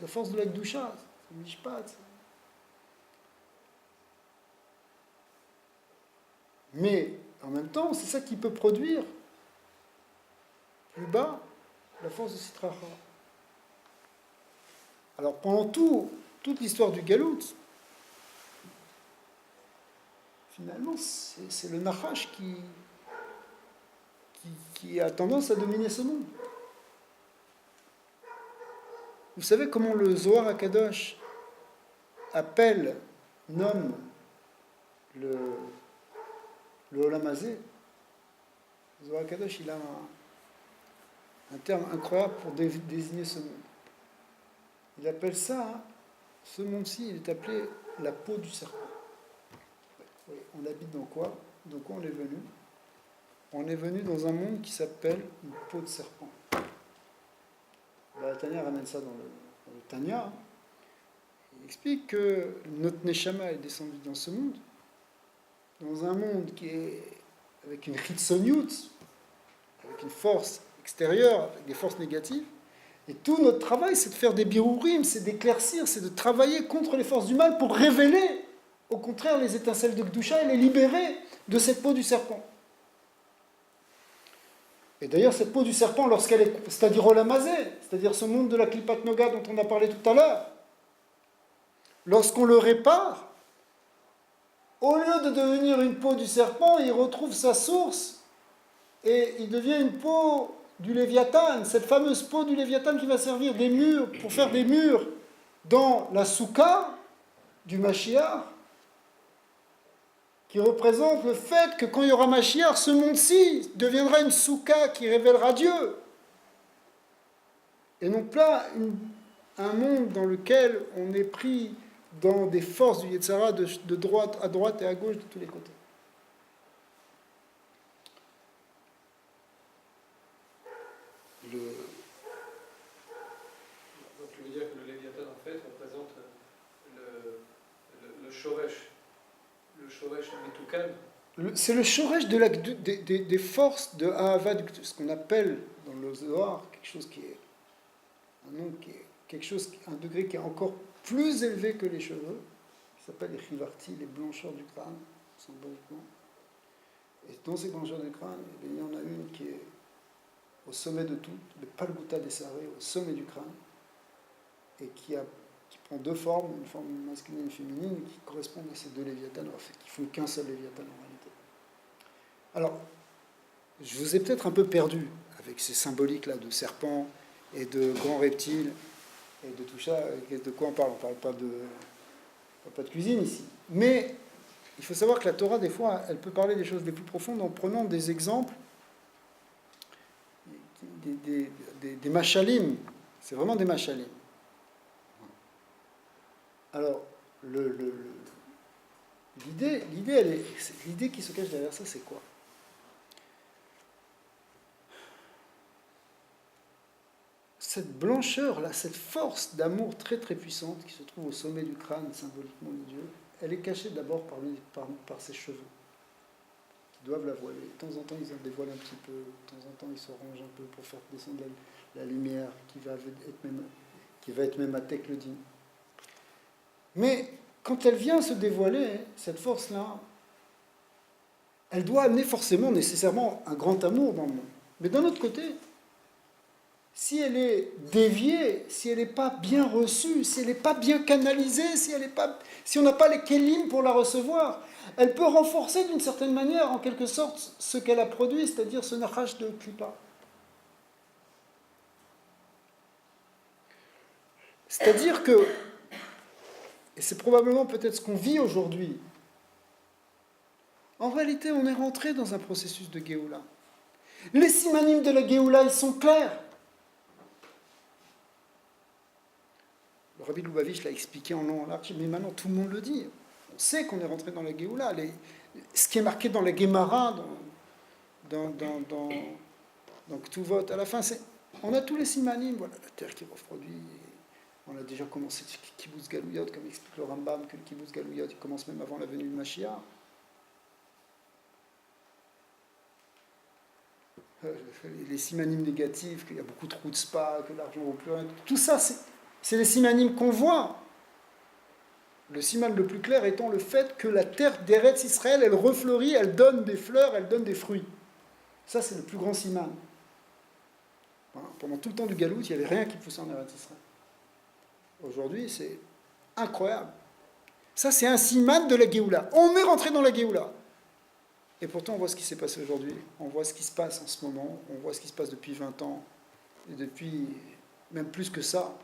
la force de la Kedusha, c'est le Mishpat. Mais en même temps, c'est ça qui peut produire plus bas la force de Sitracha. Alors pendant toute l'histoire du Galout, finalement, c'est le Nachash qui a tendance à dominer ce monde. Vous savez comment le Zohar HaKadosh nomme le Olam Hazé? Le Zohar HaKadosh, il a un terme incroyable pour désigner ce monde. Il appelle ça, ce monde-ci, il est appelé la peau du serpent. Oui, on habite dans quoi? Dans quoi on est venu? On est venu dans un monde qui s'appelle une peau de serpent. La Tanya ramène ça dans le Tanya. Il explique que notre Neshama est descendu dans ce monde, dans un monde qui est avec une Chitsoniut, avec une force extérieure, avec des forces négatives. Et tout notre travail, c'est de faire des birourim, c'est d'éclaircir, c'est de travailler contre les forces du mal pour révéler, au contraire, les étincelles de Kedusha et les libérer de cette peau du serpent. Et d'ailleurs, cette peau du serpent, lorsqu'elle est, c'est-à-dire Olam Hazé, c'est-à-dire ce monde de la Klipat Noga dont on a parlé tout à l'heure, lorsqu'on le répare, au lieu de devenir une peau du serpent, il retrouve sa source et il devient une peau du Léviathan, cette fameuse peau du Léviathan qui va servir des murs, pour faire des murs dans la soukha du Mashiach, qui représente le fait que quand il y aura Mashiach, ce monde-ci deviendra une soukha qui révélera Dieu. Et non pas un monde dans lequel on est pris dans des forces du Yetzara de droite à droite et à gauche de tous les côtés. Donc je veux dire que le Léviathan en fait représente le Shoresh. Le Shoresh Metukan. C'est le Shoresh des forces de Ahava, ce qu'on appelle dans le Zohar quelque chose qui est un nom qui est quelque chose, un degré qui est encore plus élevé que les cheveux, qui s'appelle les chivarti, les blancheurs du crâne, symboliquement. Et dans ces blancheurs du crâne, il y en a une qui est au sommet de tout, le Palguta des Sarés, au sommet du crâne, et qui prend deux formes, une forme masculine et une féminine, qui correspondent à ces deux léviathans, en fait, qui font qu'un seul léviathan en réalité. Alors, je vous ai peut-être un peu perdu avec ces symboliques-là de serpents et de grands reptiles et de tout ça. De quoi on parle? On ne parle pas de cuisine ici. Mais il faut savoir que la Torah, des fois, elle peut parler des choses les plus profondes en prenant des exemples, des machalim. C'est vraiment des machalim. Alors, l'idée qui se cache derrière ça, c'est quoi? cette blancheur-là, cette force d'amour très très puissante qui se trouve au sommet du crâne, symboliquement de Dieu, elle est cachée d'abord par ses cheveux, qui doivent la voiler. De temps en temps, ils en dévoilent un petit peu, de temps en temps, ils se rangent un peu pour faire descendre la lumière qui va être même à Tek le Din. Mais quand elle vient se dévoiler, cette force-là, elle doit amener forcément, nécessairement, un grand amour dans le monde. Mais d'un autre côté, si elle est déviée, si elle n'est pas bien reçue, si elle n'est pas bien canalisée, si on n'a pas les kélim pour la recevoir, elle peut renforcer d'une certaine manière, en quelque sorte, ce qu'elle a produit, c'est-à-dire ce nachash de Klippa. C'est-à-dire que, et c'est probablement peut-être ce qu'on vit aujourd'hui, en réalité, on est rentré dans un processus de Géoula. Les simanim de la Géoula, ils sont clairs. Le Rabbi Lubavitch l'a expliqué en long en large, mais maintenant tout le monde le dit. On sait qu'on est rentré dans la Géoula. Ce qui est marqué dans la Gemara, dans Ktuvot, à la fin, on a tous les simanim. Voilà, la terre qui reproduit. On a déjà commencé le Kibbutz Galouyot, comme explique le Rambam, que le Kibbutz Galouyot il commence même avant la venue de Mashiach. Les simanim négatifs, qu'il y a beaucoup trop de spa, que l'argent ne vaut plus rien. Tout ça, c'est les simanim qu'on voit. Le siman le plus clair étant le fait que la terre d'Eretz Israël, elle refleurit, elle donne des fleurs, elle donne des fruits. Ça, c'est le plus grand siman. Voilà. Pendant tout le temps du Galout, il n'y avait rien qui poussait en Eretz Israël. Aujourd'hui, c'est incroyable. Ça, c'est un siman de la Géoula. On est rentré dans la Géoula. Et pourtant, on voit ce qui s'est passé aujourd'hui. On voit ce qui se passe en ce moment. On voit ce qui se passe depuis 20 ans. Et depuis, même plus que ça,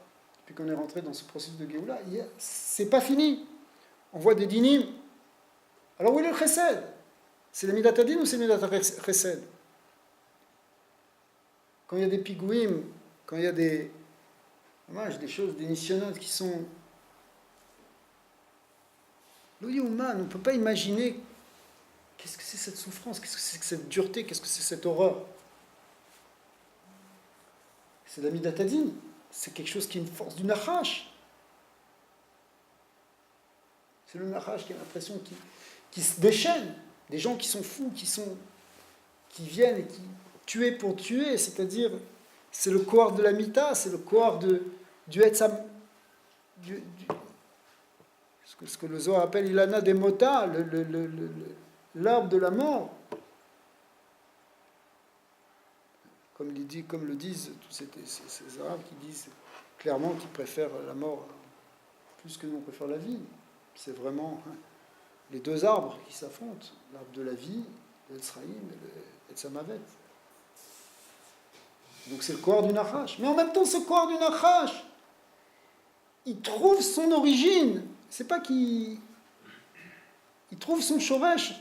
depuis qu'on est rentré dans ce processus de Géoula, c'est pas fini. On voit des dinim. Alors où est le chesed? C'est le midat hadin ou c'est le midat chesed? Quand il y a des pigouim, quand il y a des choses, des nisyonotes qui sont... L'ouyouman, on ne peut pas imaginer qu'est-ce que c'est cette souffrance, qu'est-ce que c'est que cette dureté, qu'est-ce que c'est cette horreur. C'est la midat hadin. C'est quelque chose qui est une force du nachash. C'est le nachash qui a l'impression qui se déchaîne. Des gens qui sont fous, qui viennent et qui tuent pour tuer, c'est-à-dire c'est le corps de la mita, c'est le corps du etzam, ce que le Zohar appelle ilana des mota, l'arbre de la mort. Comme le disent tous ces Arabes qui disent clairement qu'ils préfèrent la mort plus que nous on préfère la vie. C'est vraiment les deux arbres qui s'affrontent, l'arbre de la vie, l'Etzraïm et l'Etzamavet. Donc c'est le corps du Nachash. Mais en même temps, ce corps du Nachash, il trouve son origine. C'est pas qu'il trouve son shoresh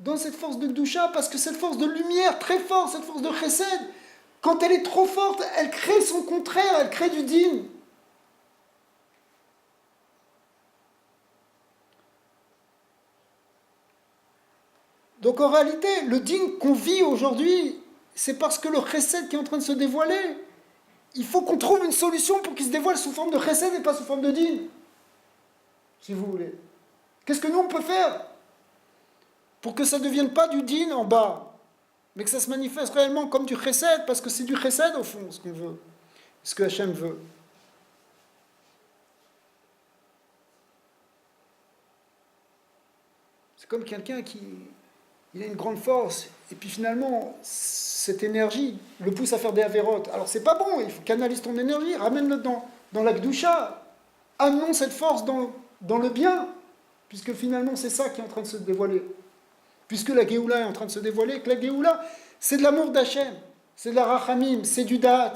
dans cette force de Gdusha, parce que cette force de lumière très forte, cette force de chesed, quand elle est trop forte, elle crée son contraire, elle crée du din. Donc en réalité, le din qu'on vit aujourd'hui, c'est parce que le chesed qui est en train de se dévoiler, il faut qu'on trouve une solution pour qu'il se dévoile sous forme de chesed et pas sous forme de din, si vous voulez. Qu'est-ce que nous on peut faire pour que ça ne devienne pas du din en bas, mais que ça se manifeste réellement comme du chesed, parce que c'est du chesed au fond, ce qu'on veut, ce que Hachem veut. C'est comme quelqu'un il a une grande force, et puis finalement, cette énergie le pousse à faire des avérotes. Alors c'est pas bon, il faut canaliser ton énergie, ramène-le dans la Gdusha, amenons cette force dans le bien, puisque finalement c'est ça qui est en train de se dévoiler. Puisque la Géoula est en train de se dévoiler, que la Géoula, c'est de l'amour d'Hachem, c'est de la Rachamim, c'est du Da'at.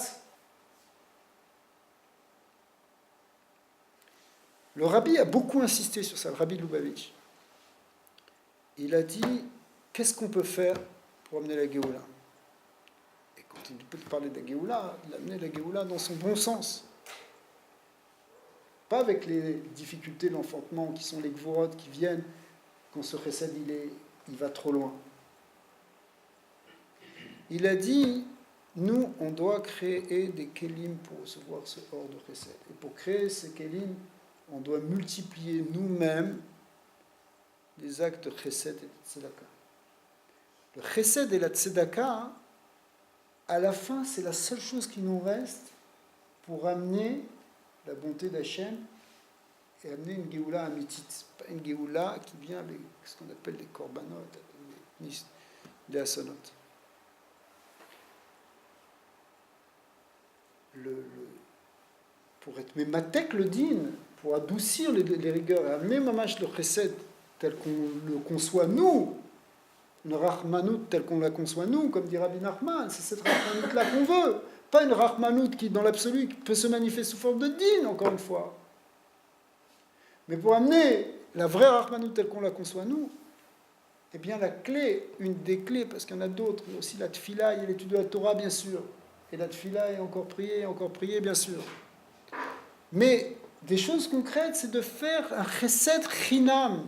Le Rabbi a beaucoup insisté sur ça, le Rabbi Lubavitch. Il a dit, qu'est-ce qu'on peut faire pour amener la Géoula? Et quand il peut parler de la Géoula, il a amené la Géoula dans son bon sens. Pas avec les difficultés de l'enfantement, qui sont les gvorot qui viennent quand ce chesed il va trop loin. Il a dit, nous, on doit créer des kelim pour recevoir ce or de chesed. Et pour créer ces kelim, on doit multiplier nous-mêmes les actes de chesed et de tzedaka. Le chesed et la tzedaka, à la fin, c'est la seule chose qui nous reste pour amener la bonté d'Hachem et amener une Géoula amitit. Pas une Géoula qui vient avec ce qu'on appelle les korbanot, les asonot. Pour être mématek le din, pour adoucir les rigueurs et amener mamash le chesed tel qu'on le conçoit nous, une rachmanout telle qu'on la conçoit nous, comme dit Rabbi Nachman, c'est cette rachmanout-là qu'on veut, pas une rachmanout qui, dans l'absolu, peut se manifester sous forme de din, encore une fois. Mais pour amener la vraie rachmanout telle qu'on la conçoit nous, eh bien la clé, une des clés, parce qu'il y en a d'autres, il y a aussi la tfila, il y a l'étude de la Torah, bien sûr, et la tfila est encore priée, bien sûr. Mais des choses concrètes, c'est de faire un chesed chinam.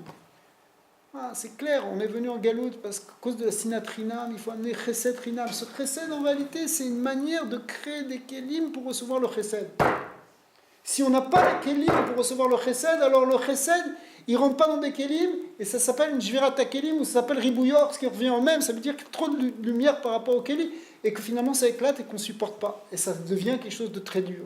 Ah, c'est clair, on est venu en galoute parce qu'à cause de la sinat rinam, il faut amener chesed rinam. Ce chesed, en réalité, c'est une manière de créer des kelim pour recevoir le chesed. Si on n'a pas les kelim pour recevoir le chesed, alors le chesed, il ne rentre pas dans des kelim, et ça s'appelle une jvirata kelim, ou ça s'appelle ribouyor, ce qui revient en même, ça veut dire qu'il y a trop de lumière par rapport au kelim, et que finalement ça éclate et qu'on ne supporte pas. Et ça devient quelque chose de très dur.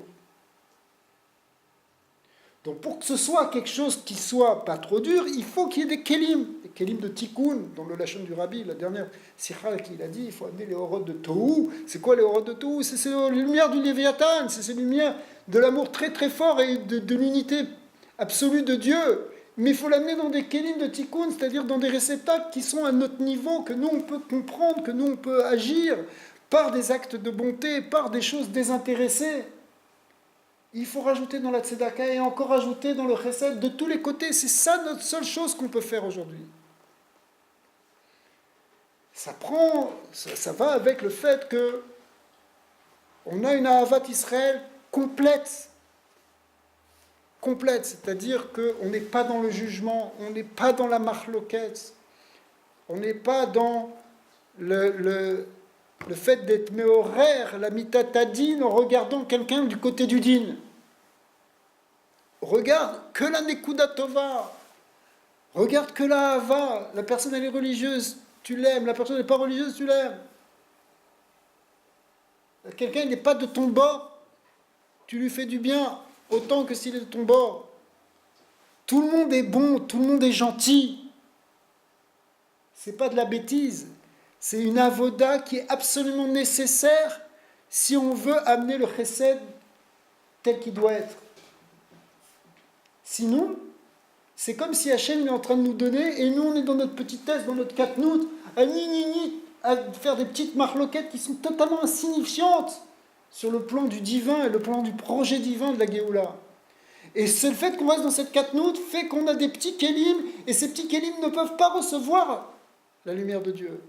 Donc pour que ce soit quelque chose qui soit pas trop dur, il faut qu'il y ait des kelim de tikkun, dans le lachon du rabbi, la dernière sikha qu'il a dit, il faut amener les horotes de Tohu. C'est quoi les horotes de Tohu? C'est les lumières du Léviathan, c'est ces lumières de l'amour très très fort et de l'unité absolue de Dieu. Mais il faut l'amener dans des kelim de tikkun, c'est-à-dire dans des réceptacles qui sont à notre niveau, que nous on peut comprendre, que nous on peut agir par des actes de bonté, par des choses désintéressées. Il faut rajouter dans la tzedaka et encore rajouter dans le chesed de tous les côtés. C'est ça notre seule chose qu'on peut faire aujourd'hui. Ça va avec le fait que on a une Ahavat Israël complète, c'est-à-dire qu'on n'est pas dans le jugement, on n'est pas dans la marloquette, on n'est pas dans le fait d'être méhoraire, la mitatadine, en regardant quelqu'un du côté du din. Regarde que la nekuda tova, regarde que la hava, la personne elle est religieuse, tu l'aimes, la personne n'est pas religieuse, tu l'aimes. Quelqu'un n'est pas de ton bord, tu lui fais du bien, autant que s'il est de ton bord. Tout le monde est bon, tout le monde est gentil. C'est pas de la bêtise. C'est une avoda qui est absolument nécessaire si on veut amener le chesed tel qu'il doit être. Sinon, c'est comme si Hachem est en train de nous donner et nous on est dans notre petitesse, dans notre katnout, à faire des petites marloquettes qui sont totalement insignifiantes sur le plan du divin et le plan du projet divin de la Géoula. Et c'est le fait qu'on reste dans cette katnout fait qu'on a des petits kélim et ces petits kélim ne peuvent pas recevoir la lumière de Dieu.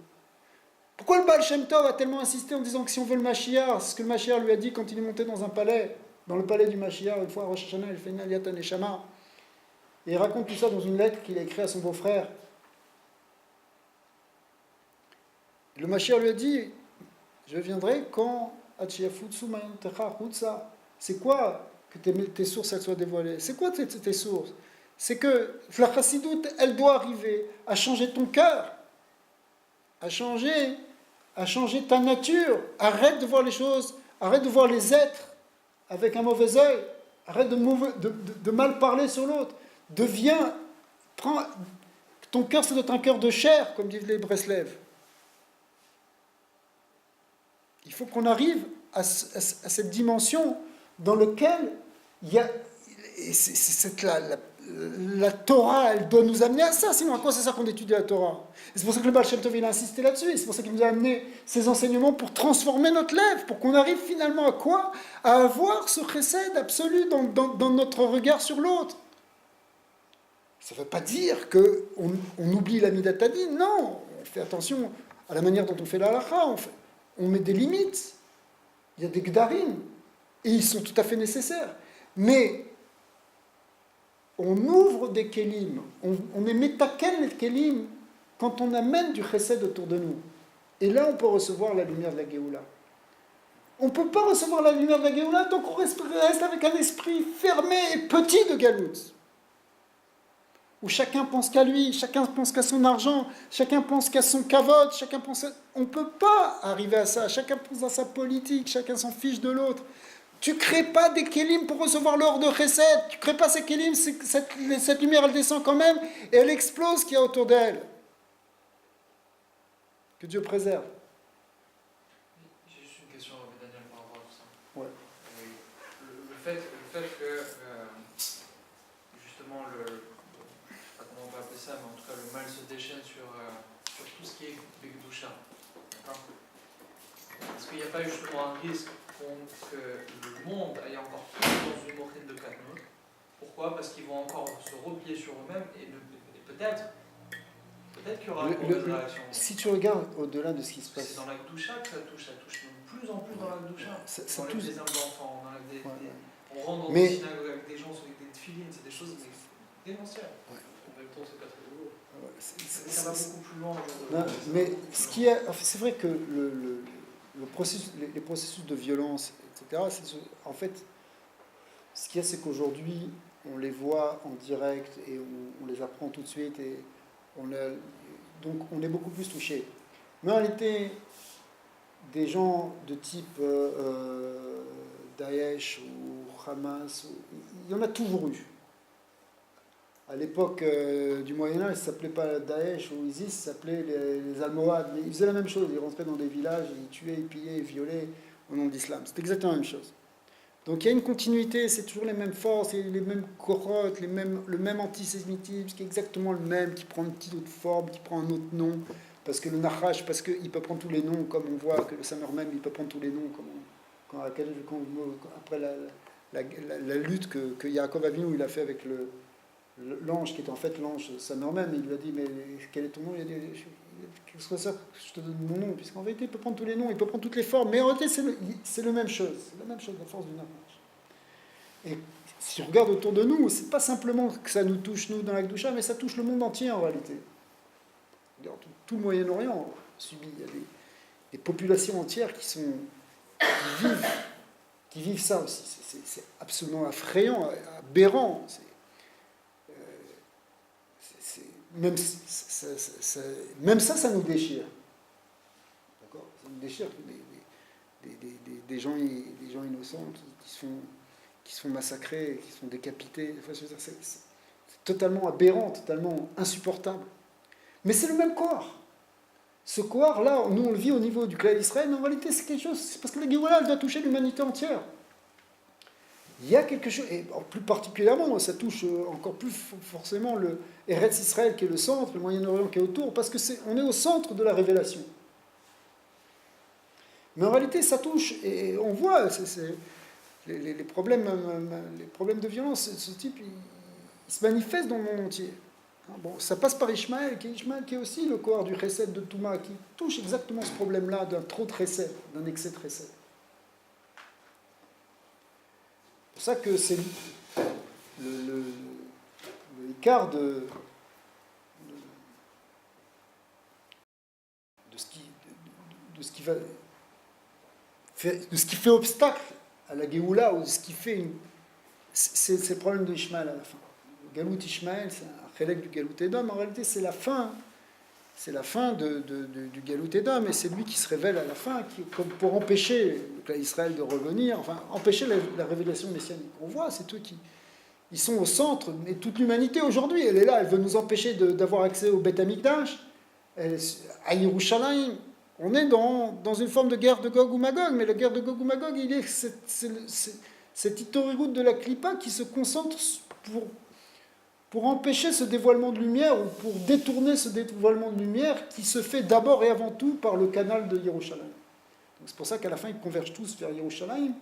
Pourquoi le Baal Shem Tov a tellement insisté en disant que si on veut le Mashiach, c'est ce que le Mashiach lui a dit quand il est monté dans un palais, dans le palais du Mashiach, une fois à Rosh Hashanah, il fait une Aliyat Neshama. Et il raconte tout ça dans une lettre qu'il a écrite à son beau-frère. Le Mashiach lui a dit, je viendrai quand c'est quoi que tes sources elles soient dévoilées? C'est quoi tes sources? C'est que la chassidoute, elle doit arriver à changer ton cœur, à changer ta nature. Arrête de voir les choses, arrête de voir les êtres avec un mauvais œil, arrête de mal parler sur l'autre. Ton cœur, ça doit être un cœur de chair, comme disent les Breslev. Il faut qu'on arrive à cette dimension dans laquelle il y a... La Torah, elle doit nous amener à ça, sinon à quoi c'est ça qu'on étudie la Torah? Et c'est pour ça que le Baal Shem Tov il a insisté là-dessus, et c'est pour ça qu'il nous a amené ces enseignements pour transformer notre lèvre, pour qu'on arrive finalement à quoi? À avoir ce chesed absolu dans notre regard sur l'autre. Ça ne veut pas dire qu'on oublie la midatadine, non, on fait attention à la manière dont on fait la halakha, on met des limites, il y a des gdarim, et ils sont tout à fait nécessaires, mais on ouvre des kelim, on est metaken les kelim quand on amène du chesed autour de nous. Et là, on peut recevoir la lumière de la Géoula. On ne peut pas recevoir la lumière de la Géoula tant qu'on reste avec un esprit fermé et petit de Galoute. Où chacun pense qu'à lui, chacun pense qu'à son argent, chacun pense qu'à son cavote, chacun pense à... On ne peut pas arriver à ça, chacun pense à sa politique, chacun s'en fiche de l'autre. Tu ne crées pas des kélim pour recevoir l'or de Chesed, tu ne crées pas ces kélim, cette lumière elle descend quand même et elle explose ce qu'il y a autour d'elle. Que Dieu préserve. J'ai juste une question, Daniel, par rapport à tout ça. Ouais. Le fait que, justement, je ne sais pas comment on peut appeler ça, mais en tout cas, le mal se déchaîne sur tout ce qui est Begdusha. D'accord. Est-ce qu'il n'y a pas justement un risque que le monde aille encore plus dans une moquette de Katnout? Pourquoi? Parce qu'ils vont encore se replier sur eux-mêmes et peut-être qu'il y aura encore des réactions. Si tu regardes au-delà de ce qui se passe. C'est dans la Gdoucha que ça touche de plus en plus dans la Gdoucha. Ça On touche enlève des âmes d'enfants, on rentre dans mais... des synagogues avec des gens avec des tefilines, c'est des choses démentielles. En même temps, c'est pas très nouveau. Ça va beaucoup plus loin. Non, mais ce qui est, c'est vrai que le processus, les processus de violence, etc., en fait, ce qu'il y a, c'est qu'aujourd'hui, on les voit en direct et on les apprend tout de suite et donc on est beaucoup plus touché. Mais en réalité, des gens de type Daesh ou Hamas, il y en a toujours eu. À l'époque du Moyen-Âge, ça ne s'appelait pas Daesh ou ISIS, ça s'appelait les Almohades. Mais ils faisaient la même chose, ils rentraient dans des villages, ils tuaient, ils pillaient, ils violaient au nom de l'islam. C'est exactement la même chose. Donc il y a une continuité, c'est toujours les mêmes forces, les mêmes corottes, le même antisémitisme qui est exactement le même, qui prend une petite autre forme, qui prend un autre nom. Parce que le Nachash, parce qu'il peut prendre tous les noms, comme on voit que le Samer même, il peut prendre tous les noms, après la lutte que Yaakov Avinu il a fait avec l'ange, qui était en fait l'ange Samer même, il lui a dit, mais quel est ton nom? Il a dit, qu'est-ce que ça? Je te donne mon nom, puisqu'en vérité, il peut prendre tous les noms, il peut prendre toutes les formes, mais en réalité, c'est la même chose, la force du Nachash. Et si on regarde autour de nous, c'est pas simplement que ça nous touche, nous, dans la Gdoucha, mais ça touche le monde entier, en réalité. Tout le Moyen-Orient subit, il y a des populations entières qui vivent ça aussi. C'est absolument effrayant, aberrant. Même ça nous déchire. D'accord? Ça nous déchire des gens innocents qui se font massacrer, qui se font décapiter. C'est totalement aberrant, totalement insupportable. Mais c'est le même corps. Ce corps-là, nous on le vit au niveau du clan d'Israël, mais en réalité c'est quelque chose, c'est parce que la Géoula, elle doit toucher l'humanité entière. Il y a quelque chose, et plus particulièrement, ça touche encore plus forcément le Eretz Israël qui est le centre, le Moyen-Orient qui est autour, parce que on est au centre de la révélation. Mais en réalité, ça touche, et on voit les problèmes de violence de ce type, ils se manifestent dans le monde entier. Bon, ça passe par Ishmaël qui est aussi le corps du Chesed de Touma, qui touche exactement ce problème-là d'un trop de Chesed, d'un excès de Chesed. C'est pour ça que c'est l'écart de ce qui va de ce qui fait obstacle à la Géoula, ou de ce qui fait c'est le problème de Ishmaël à la fin. Le Galout Ishmaël, c'est un Chélek du Galout Édom, en réalité c'est la fin du Galout Édom, et c'est lui qui se révèle à la fin, pour empêcher Israël de revenir, enfin empêcher la révélation messianique. On voit, c'est eux ils sont au centre, mais toute l'humanité aujourd'hui, elle est là, elle veut nous empêcher d'avoir accès au Beth Amikdash, à Yerushalayim. On est dans une forme de guerre de Gog ou Magog, mais la guerre de Gog ou Magog, c'est cette Hitoriroute de la Klippa qui se concentre pour empêcher ce dévoilement de lumière, ou pour détourner ce dévoilement de lumière qui se fait d'abord et avant tout par le canal de Yerushalayim. C'est pour ça qu'à la fin, ils convergent tous vers Yerushalayim,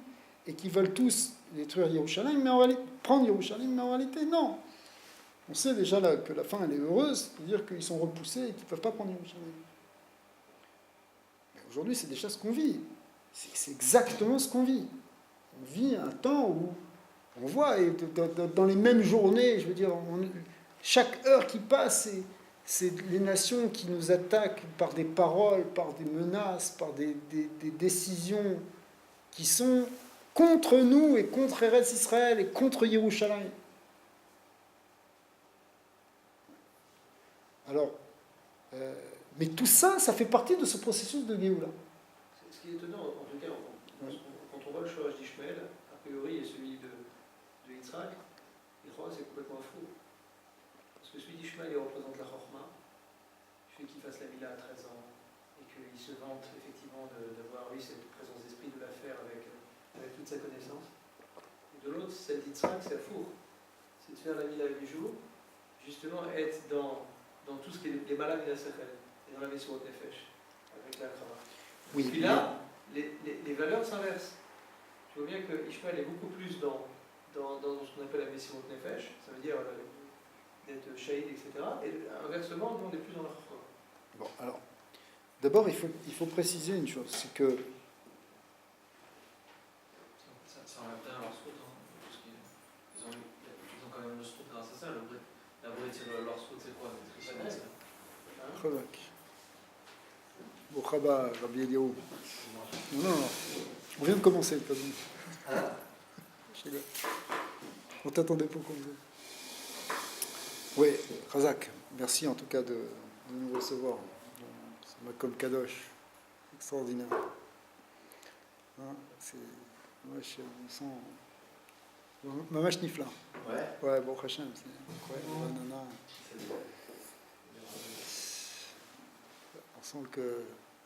et qu'ils veulent tous détruire Yerushalayim, prendre Yerushalayim, mais en réalité, non. On sait déjà là que la fin, elle est heureuse, c'est-à-dire qu'ils sont repoussés et qu'ils ne peuvent pas prendre Yerushalayim. Mais aujourd'hui, c'est déjà ce qu'on vit. C'est exactement ce qu'on vit. On vit un temps où on voit, et dans les mêmes journées, je veux dire, chaque heure qui passe, c'est les nations qui nous attaquent par des paroles, par des menaces, par des décisions qui sont contre nous et contre Eretz Israël et contre Yerushalayim. Alors, mais tout ça, ça fait partie de ce processus de Géoula. Ce qui est étonnant, en tout cas, quand on voit le Shorash d'Ishmaël, a priori, et celui de Yitzhak, il croit que c'est complètement faux. Parce que celui d'Ishmaël, il représente la Chorma, le fait qu'il fasse la Mila à 13 ans, et qu'il se vante effectivement d'avoir eu cette présence d'esprit de la faire avec toute sa connaissance. Et de l'autre, celle d'Yitzhak, c'est la four. C'est de faire la Mila du jour, justement être dans tout ce qui est les malades de la Sechel, et dans la Messirot Nefesh, avec la Krava. Oui, Puis là, les valeurs s'inversent. Tu vois bien que Ishmael est beaucoup plus dans ce qu'on appelle la Messirot Nefesh, ça veut dire d'être shahid, etc. Et inversement, nous on est plus dans la Chorma. bon, alors, d'abord, il faut préciser une chose, c'est que Ça enlève bien leur scout, hein, parce qu'ils ont quand même le scout grâce à ça. La bride, c'est leur scout, c'est quoi? C'est Ouais. ça. Chazak. Bochaba, Rabbi Eliyahu. Non, non, on vient de commencer, pas bon. On t'attendait pour qu'on faisait. Oui, Razak, merci en tout cas de nous recevoir. C'est Makom Kadosh, extraordinaire. Hein, c'est, moi, on sent Mamash Nifla. Ouais, bon Hachem, c'est incroyable. Nana. On sent que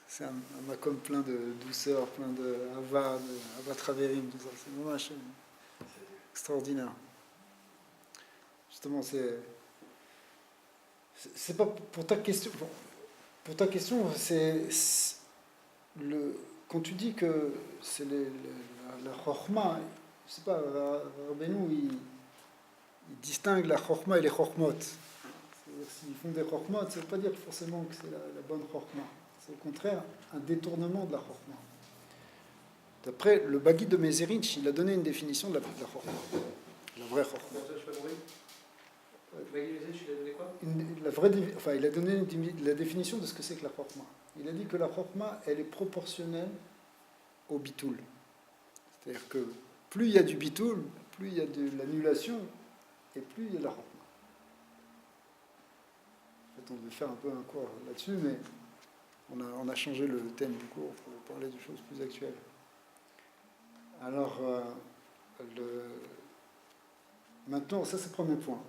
c'est un Makom plein de douceur, plein de Hava Traverim, tout ça. C'est Mamash extraordinaire. Justement, c'est pas pour ta question. Pour ta question, c'est quand tu dis que c'est la chorma, je sais pas, Rabbeinu, il distingue la chorma et les chormot. C'est-à-dire, s'ils font des chormot, ça ne veut pas dire forcément que c'est la bonne chorma. C'est au contraire un détournement de la chorma. D'après le Bagui de Mezerich, il a donné une définition de la chorma, la vraie chorma. Comment ça, je pas compris. Il a donné quoi? Il a donné la définition de ce que c'est que la chorma. Il a dit que la chorma, elle est proportionnelle au bitoul. C'est-à-dire que plus il y a du bitoul, plus il y a de l'annulation, et plus il y a de la chorma. En fait, on devait faire un peu un cours là-dessus, mais on a changé le thème du cours pour parler de choses plus actuelles. Alors, maintenant, ça c'est le premier point.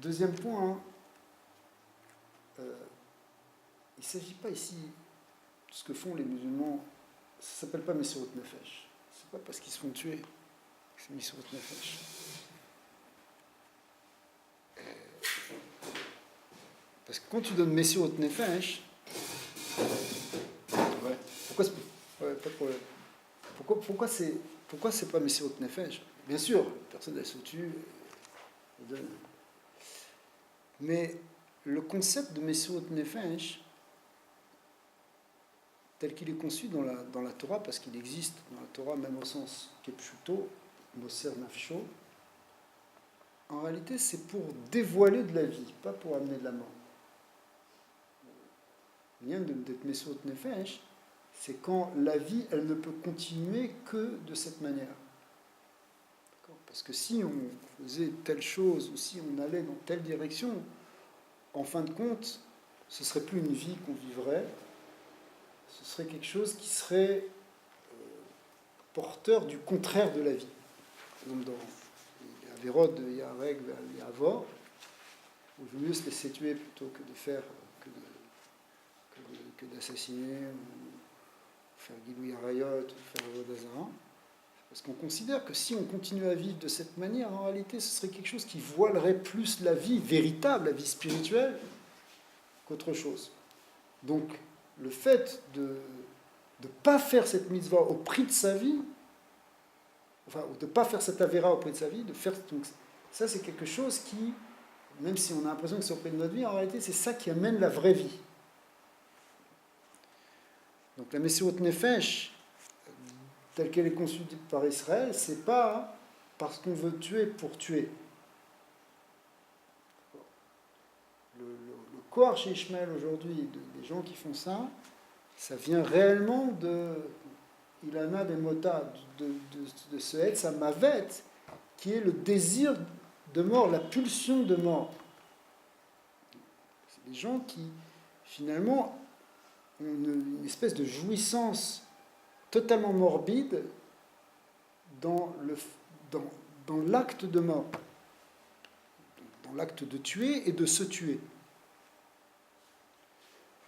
Deuxième point, il ne s'agit pas ici de ce que font les musulmans. Ça ne s'appelle pas Messirot Nefesh. Ce n'est pas parce qu'ils se font tuer que c'est Messirot Nefesh. Parce que quand tu donnes Messirot Nefesh, pourquoi pas de problème. Pourquoi c'est pas Messirot Nefesh? Bien sûr, personne ne se tue. Mais le concept de Messirot Nefesh, tel qu'il est conçu dans la Torah, parce qu'il existe dans la Torah, même au sens Kepshuto, Moser Nafsho, en réalité, c'est pour dévoiler de la vie, pas pour amener de la mort. Lien d'être Messirot Nefesh, c'est quand la vie, elle ne peut continuer que de cette manière. Parce que si on faisait telle chose, ou si on allait dans telle direction, en fin de compte, ce ne serait plus une vie qu'on vivrait, ce serait quelque chose qui serait porteur du contraire de la vie. Par exemple, dans Avérod, il y a Reg, il y a Avor, où il vaut mieux se laisser tuer plutôt que de faire, que d'assassiner, ou faire Gilou Yarayot, ou faire Avodazara. Parce qu'on considère que si on continue à vivre de cette manière, en réalité, ce serait quelque chose qui voilerait plus la vie véritable, la vie spirituelle, qu'autre chose. Donc, le fait de ne pas faire cette mitzvah au prix de sa vie, enfin, de ne pas faire cette avéra au prix de sa vie, de faire donc, ça, c'est quelque chose qui, même si on a l'impression que c'est au prix de notre vie, en réalité, c'est ça qui amène la vraie vie. Donc, la Messirot Nefesh, telle qu'elle est conçue par Israël, c'est pas parce qu'on veut tuer pour tuer. Le corps chez Ishmael aujourd'hui, des gens qui font ça, ça vient réellement il en a des motas de ce Etz Mavet, qui est le désir de mort, la pulsion de mort. C'est des gens qui, finalement, ont une espèce de jouissance totalement morbide dans l'acte de mort, dans l'acte de tuer et de se tuer.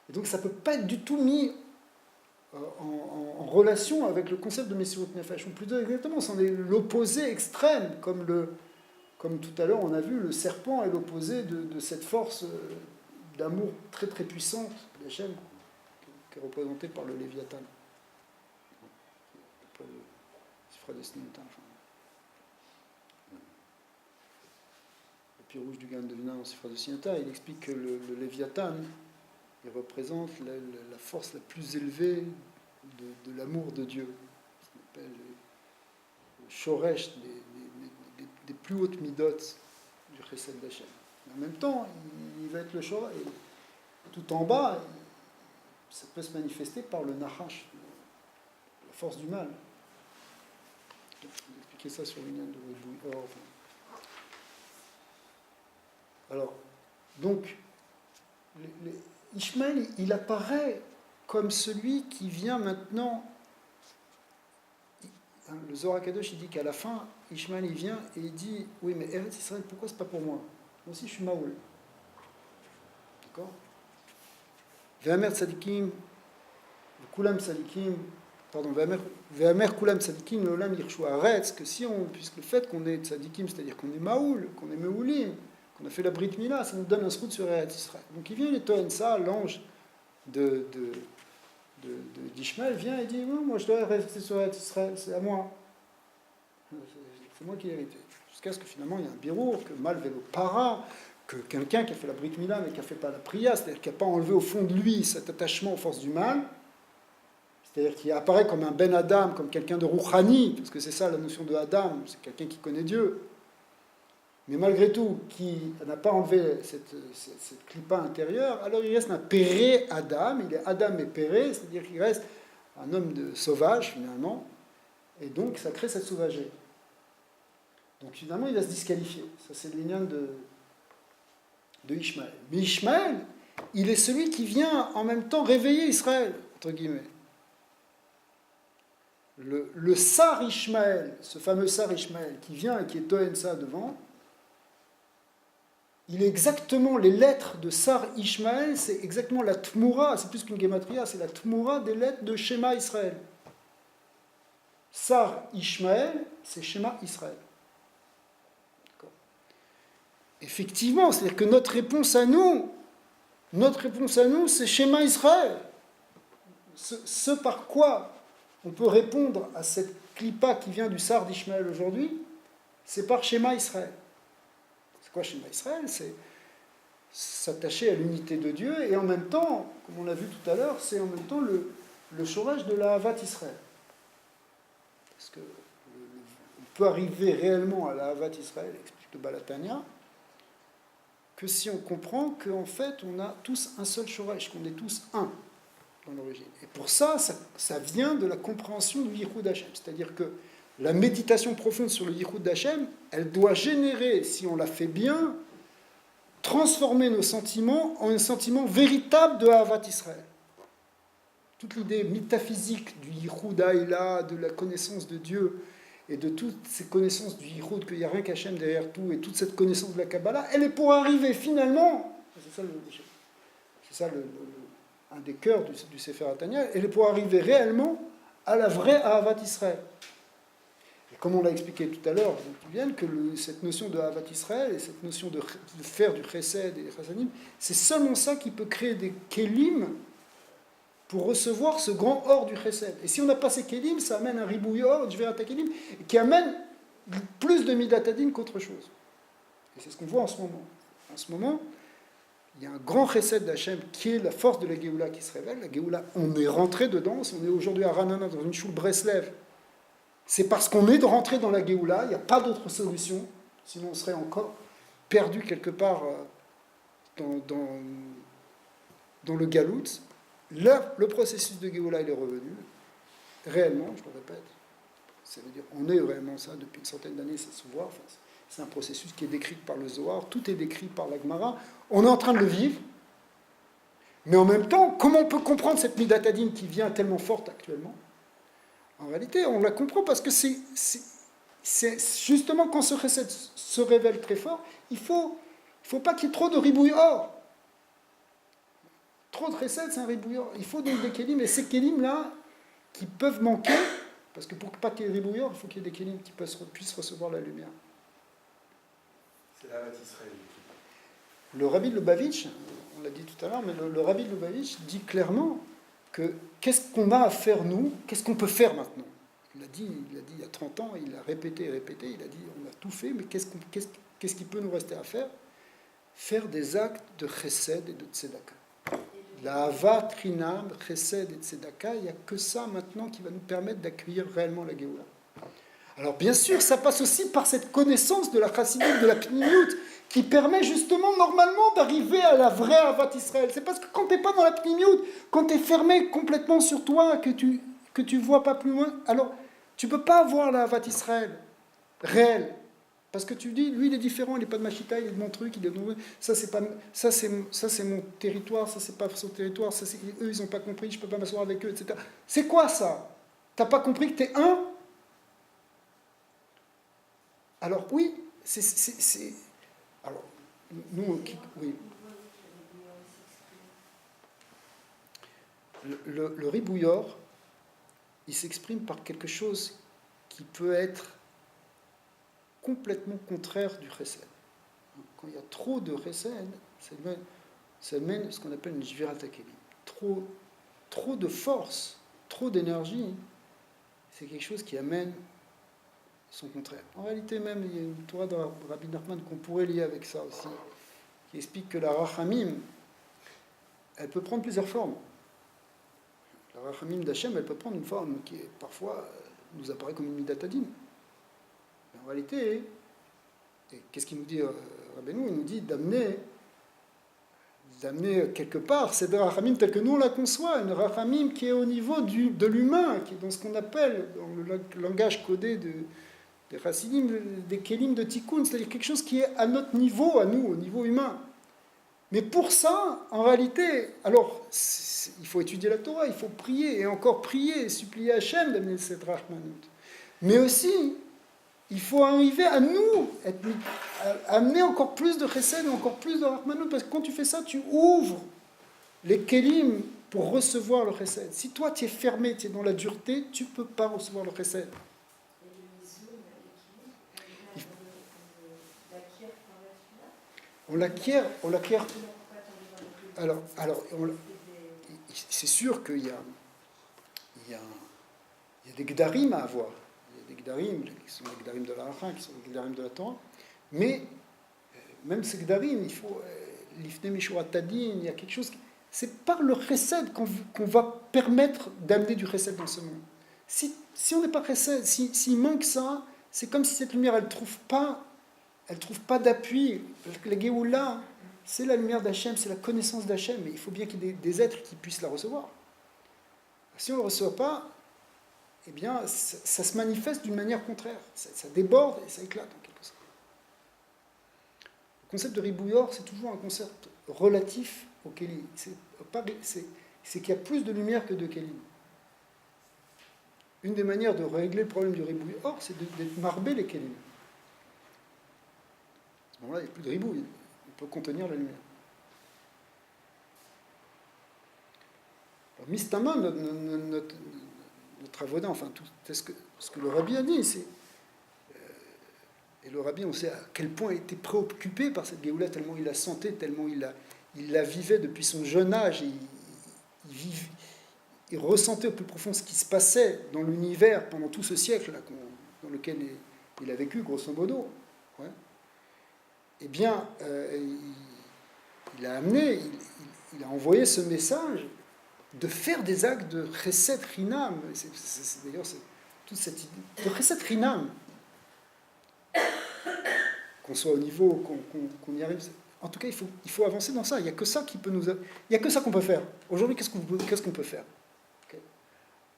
Et donc ça ne peut pas être du tout mis en relation avec le concept de Messirut Nefesh, ou plutôt exactement, c'en est l'opposé extrême, comme tout à l'heure on a vu, le serpent est l'opposé de cette force d'amour très très puissante d'Hachem, qui est représentée par le Léviathan. Le Sifra de Sninta, le pied rouge du Gan de Vina en Sifra de Sninta, il explique que le Léviathan, il représente la force la plus élevée de l'amour de Dieu, ce qu'on appelle le shoresh des plus hautes midot du chesed d'Hachem. Mais en même temps, il va être le shoresh, et tout en bas, ça peut se manifester par le nachash, la force du mal. Je vais expliquer ça sur l'union de Rebouille. Alors, donc, Ishmaël, il apparaît comme celui qui vient maintenant. Le Zohar Kadosh, il dit qu'à la fin, Ishmaël, il vient et il dit « Oui, mais Eretz Israël, pourquoi c'est pas pour moi? Moi aussi, je suis Maoul. » D'accord? Ve'amer tzadikim, kulam tzadikim, pardon, ve'amer kulam tzadikim, l'olam yirshu haaretz, que si on, puisque le fait qu'on est tzadikim, c'est-à-dire qu'on est Maoul, qu'on est Meoulim, qu'on a fait la Brit Mila, ça nous donne un srout sur Eretz Israël. Donc il vient, il tonne ça, l'ange d'Ishmaël vient et dit « Moi je dois rester sur Eretz Israël, c'est à moi. C'est moi qui l'ai hérité. » Jusqu'à ce que finalement il y a un birour, que mal vélo para, que quelqu'un qui a fait la Brit Mila mais qui n'a fait pas la priya, c'est-à-dire qui n'a pas enlevé au fond de lui cet attachement aux forces du mal, c'est-à-dire qui apparaît comme un Ben Adam, comme quelqu'un de Rouhani, parce que c'est ça la notion de Adam, c'est quelqu'un qui connaît Dieu, mais malgré tout, qui n'a pas enlevé cette clipa intérieure, alors il reste un Péré Adam, il est Adam et Péré, c'est-à-dire qu'il reste un homme sauvage finalement, et donc ça crée cette sauvagerie. Donc finalement il va se disqualifier, ça c'est l'union de Ishmaël. Mais Ishmaël, il est celui qui vient en même temps réveiller Israël, entre guillemets. Le Sar Ishmaël, ce fameux Sar Ishmaël qui vient et qui est Toen ça devant, il est exactement, les lettres de Sar Ishmaël, c'est exactement la Tmoura, c'est plus qu'une gématria, c'est la Tmoura des lettres de Shema Israël. Sar Ishmaël, c'est Shema Israël. D'accord. Effectivement, c'est-à-dire que notre réponse à nous, c'est Shema Israël. Ce par quoi on peut répondre à cette clipa qui vient du Sar d'Ishmaël aujourd'hui, c'est par Shema Israël. C'est quoi Shema Israël? C'est s'attacher à l'unité de Dieu et en même temps, comme on l'a vu tout à l'heure, c'est en même temps le shoresh de la Havat Israël. Parce que on peut arriver réellement à la Havat Israël, explique le Balatania, que si on comprend qu'en fait on a tous un seul shoresh, qu'on est tous un dans l'origine. Et pour ça vient de la compréhension du Yichud Hashem. C'est-à-dire que la méditation profonde sur le Yichud d'Hachem, elle doit générer, si on la fait bien, transformer nos sentiments en un sentiment véritable de Havat Israël. Toute l'idée métaphysique du Yichud Haïla, de la connaissance de Dieu, et de toutes ces connaissances du Yichud, qu'il n'y a rien qu'Hachem derrière tout, et toute cette connaissance de la Kabbalah, elle est pour arriver finalement, c'est ça un des cœurs du Sefer Hatanya, elle est pour arriver réellement à la vraie Havat Israël. Comme on l'a expliqué tout à l'heure, que cette notion de Havat Israël et cette notion de faire du chesed et des chasadim, c'est seulement ça qui peut créer des kélim pour recevoir ce grand or du chesed. Et si on n'a pas ces kélim, ça amène un ribouille or, du verata kélim, qui amène plus de midatadin qu'autre chose. Et c'est ce qu'on voit en ce moment. En ce moment, il y a un grand chesed d'Hachem qui est la force de la Géoula qui se révèle. La Géoula, on est rentré dedans, on est aujourd'hui à Ranana dans une choule Breslev. C'est parce qu'on est rentré dans la Géoula, il n'y a pas d'autre solution, sinon on serait encore perdu quelque part dans le Galout. Là, le processus de Géoula, il est revenu. réellement, je le répète, ça veut dire on est réellement ça depuis une centaine d'années, ça se voit, enfin, c'est un processus qui est décrit par le Zohar, tout est décrit par la Gemara, on est en train de le vivre, mais en même temps, comment on peut comprendre cette midatadine qui vient tellement forte actuellement? En réalité, on la comprend parce que c'est justement quand ce chesed se révèle très fort, il faut pas qu'il y ait trop de ribouillard. Trop de chesed, c'est un ribouillard. Il faut donc des kélim, et ces kélim-là, qui peuvent manquer, parce que pour pas qu'il y ait de ribouillard, il faut qu'il y ait des kélim qui puissent recevoir la lumière. C'est la Israël. Le Rabbi de Lubavitch, on l'a dit tout à l'heure, mais le Rabbi de Lubavitch dit clairement que qu'est-ce qu'on a à faire nous, qu'est-ce qu'on peut faire maintenant. Il a dit il y a 30 ans, il a répété, il a dit on a tout fait, mais qu'est-ce qui peut nous rester à faire? Faire des actes de chesed et de tzedaka. La hava, trinam, chesed et tzedaka, il n'y a que ça maintenant qui va nous permettre d'accueillir réellement la Géoula. Alors bien sûr, ça passe aussi par cette connaissance de la chassidut, de la pnimiout, qui permet justement normalement d'arriver à la vraie Avat Israël. C'est parce que quand tu n'es pas dans la pnimiout, quand tu es fermé complètement sur toi, que tu vois pas plus loin, alors tu ne peux pas voir la Avat Israël réelle. Parce que tu dis, lui il est différent, il n'est pas de Machita, il est de mon truc, il est de mon... Ça c'est mon territoire, ça c'est pas son territoire, eux ils n'ont pas compris, je ne peux pas m'asseoir avec eux, etc. C'est quoi ça? Tu n'as pas compris que tu es un? Alors oui, alors, nous, oui. Le ribouillor, il s'exprime par quelque chose qui peut être complètement contraire du chesed. Quand il y a trop de chesed, ça mène ce qu'on appelle une jvirat hakelim. Trop de force, trop d'énergie, c'est quelque chose qui amène son contraire. En réalité même, il y a une Torah de Rabbi Nachman qu'on pourrait lier avec ça aussi, qui explique que la rachamim, elle peut prendre plusieurs formes. La rachamim d'Hachem, elle peut prendre une forme qui parfois nous apparaît comme une midatadine. Mais en réalité, et qu'est-ce qu'il nous dit Rabbeinu? Il nous dit d'amener quelque part cette rachamim telle que nous on la conçoit, une rachamim qui est au niveau de l'humain, qui est dans ce qu'on appelle, dans le langage codé des chassidim, des kélim de tikkun, c'est-à-dire quelque chose qui est à notre niveau, à nous, au niveau humain. Mais pour ça, en réalité, alors, il faut étudier la Torah, il faut prier, et encore prier, et supplier Hachem d'amener cette rachmanut. Mais aussi, il faut arriver à nous, à amener encore plus de chesed, encore plus de rachmanut, parce que quand tu fais ça, tu ouvres les kélim pour recevoir le chesed. Si toi, tu es fermé, tu es dans la dureté, tu ne peux pas recevoir le chesed. On l'acquiert. Alors c'est sûr qu'il y a des gdarim à avoir. Il y a des gdarim qui sont les gdarim de la Halacha, qui sont les gdarim de la Torah. Mais même ces gdarim, il faut l'ifne mishurat tadin, il y a quelque chose. C'est par le chesed qu'on va permettre d'amener du chesed dans ce monde. Si on n'est pas chesed, s'il manque ça, c'est comme si cette lumière, elle trouve pas d'appui. La Géoula, c'est la lumière d'Hachem, c'est la connaissance d'Hachem, mais il faut bien qu'il y ait des êtres qui puissent la recevoir. Si on ne le reçoit pas, eh bien, ça se manifeste d'une manière contraire. Ça déborde et ça éclate en quelque sorte. Le concept de ribouillor, c'est toujours un concept relatif au kélim. C'est qu'il y a plus de lumière que de kélim. Une des manières de régler le problème du ribouillor, c'est de marber les kélim. À ce moment-là, il n'y a plus de ribouille. On peut contenir la lumière. Alors, Mistama, notre avoda, enfin, tout ce que le Rabbi a dit, c'est... et le Rabbi, on sait à quel point il était préoccupé par cette Géoula, tellement il la sentait, tellement il la vivait depuis son jeune âge. Il ressentait au plus profond ce qui se passait dans l'univers pendant tout ce siècle là, dans lequel il a vécu, grosso modo. Ouais. Eh bien, il a amené, il a envoyé ce message de faire des actes de chesed rinam. D'ailleurs, c'est toute cette idée de chesed rinam. Qu'on soit au niveau, qu'on y arrive. En tout cas, il faut avancer dans ça. Il n'y a que ça qui peut il n'y a que ça qu'on peut faire. Aujourd'hui, qu'est-ce qu'on peut faire? Okay.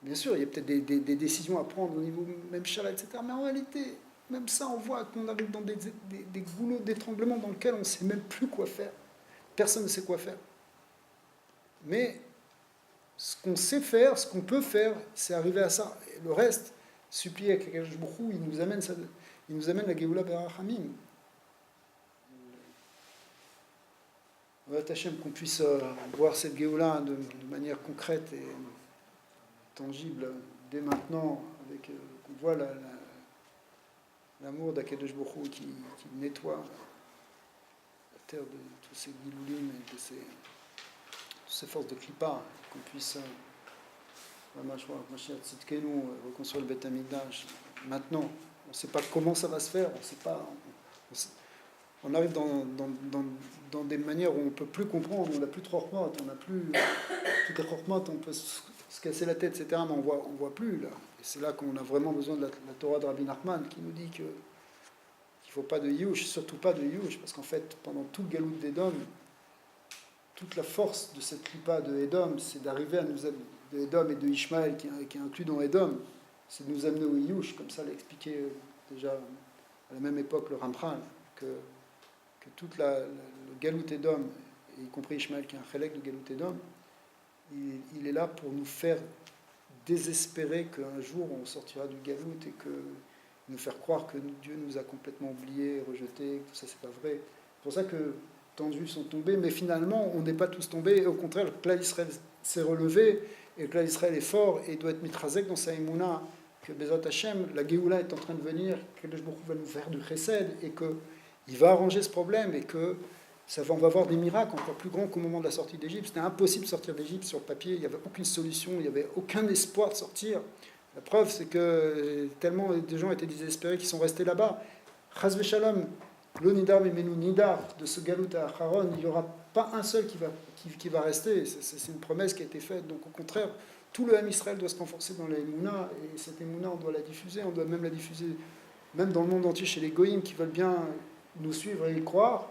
Bien sûr, il y a peut-être des décisions à prendre au niveau même chalet, etc. Mais en réalité, même ça, on voit qu'on arrive dans des goulots d'étranglement dans lesquels on ne sait même plus quoi faire. Personne ne sait quoi faire. Mais ce qu'on sait faire, ce qu'on peut faire, c'est arriver à ça. Et le reste, supplier à Kakadosh Baruch Hu, il nous amène la Géoula Berachamim. Hachem, qu'on puisse voir cette Géoula de manière concrète et tangible dès maintenant, avec qu'on voit l'amour d'Akadosh Baruch Hu qui nettoie la terre de tous ces giloulim et de ces forces de Klippa, qu'on puisse reconstruire le Beth Amikdash maintenant. On ne sait pas comment ça va se faire, on sait pas. On arrive dans des manières où on ne peut plus comprendre, on n'a plus trop Chormot, on n'a plus toutes les Chormot, on peut se casser la tête, etc. Mais on voit plus là. Et c'est là qu'on a vraiment besoin de la Torah de Rabbi Nachman qui nous dit qu'il ne faut pas de Yush, surtout pas de Yush, parce qu'en fait, pendant tout le Galout d'Edom, toute la force de cette clipa de Edom, c'est d'arriver à nous amener, de Edom et de Ishmaël qui est inclus dans Edom, c'est de nous amener au Yush, comme ça l'a expliqué déjà à la même époque le Ramchal, que toute le Galout Edom, y compris Ishmaël qui est un chélek de Galout Edom, il est là pour nous faire désespérer qu'un jour on sortira du Galout et que nous faire croire que Dieu nous a complètement oubliés, rejetés, que tout ça c'est pas vrai. C'est pour ça que tant de Juifs sont tombés, mais finalement on n'est pas tous tombés, et au contraire le clan d'Israël s'est relevé, et le clan d'Israël est fort, et il doit être mitrazek dans sa émouna, que Bezat Hashem, la Géoula est en train de venir, que le Baruch Hu va nous faire du chesed, et qu'il va arranger ce problème, et que on va voir des miracles encore plus grands qu'au moment de la sortie d'Égypte. C'était impossible de sortir d'Égypte sur le papier, il n'y avait aucune solution, il n'y avait aucun espoir de sortir. La preuve, c'est que tellement des gens étaient désespérés qu'ils sont restés là-bas. Chas v'shalom, lo nidar mimenu nidar, de ce galout à Acharon, il n'y aura pas un seul qui va rester. C'est une promesse qui a été faite. Donc au contraire, tout le Ham Israël doit se renforcer dans la Emouna, et cette Emouna, on doit la diffuser, on doit même la diffuser, même dans le monde entier, chez les Goïms qui veulent bien nous suivre et y croire,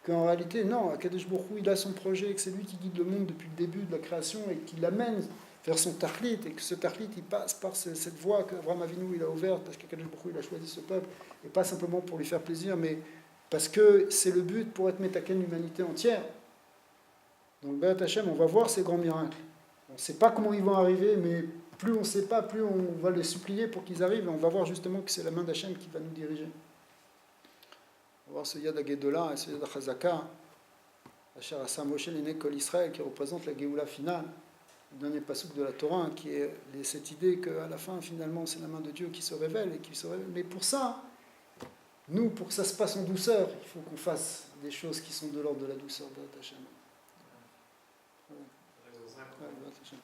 qu'en réalité, non, Akadosh Baruch Hu, il a son projet, que c'est lui qui guide le monde depuis le début de la création, et qui l'amène vers son tachlit, et que ce tachlit, il passe par cette voie qu'Abraham Avinu, il a ouverte, parce qu'Akadosh Baruch Hu, il a choisi ce peuple, et pas simplement pour lui faire plaisir, mais parce que c'est le but pour être métaken l'humanité entière. Donc, Be'at Hashem, on va voir ces grands miracles. On ne sait pas comment ils vont arriver, mais plus on ne sait pas, plus on va les supplier pour qu'ils arrivent, et on va voir justement que c'est la main d'Hachem qui va nous diriger. On va voir ce Yad HaGedolah et ce Yad HaChazaka, Asher Asa Moshe L'Ené Kol Israël, qui représente la Géoula finale, le dernier pasuk de la Torah, qui est cette idée qu'à la fin, finalement, c'est la main de Dieu qui se révèle, et qui se révèle. Mais pour ça, nous, pour que ça se passe en douceur, il faut qu'on fasse des choses qui sont de l'ordre de la douceur de Hachem. Ouais, Hachem.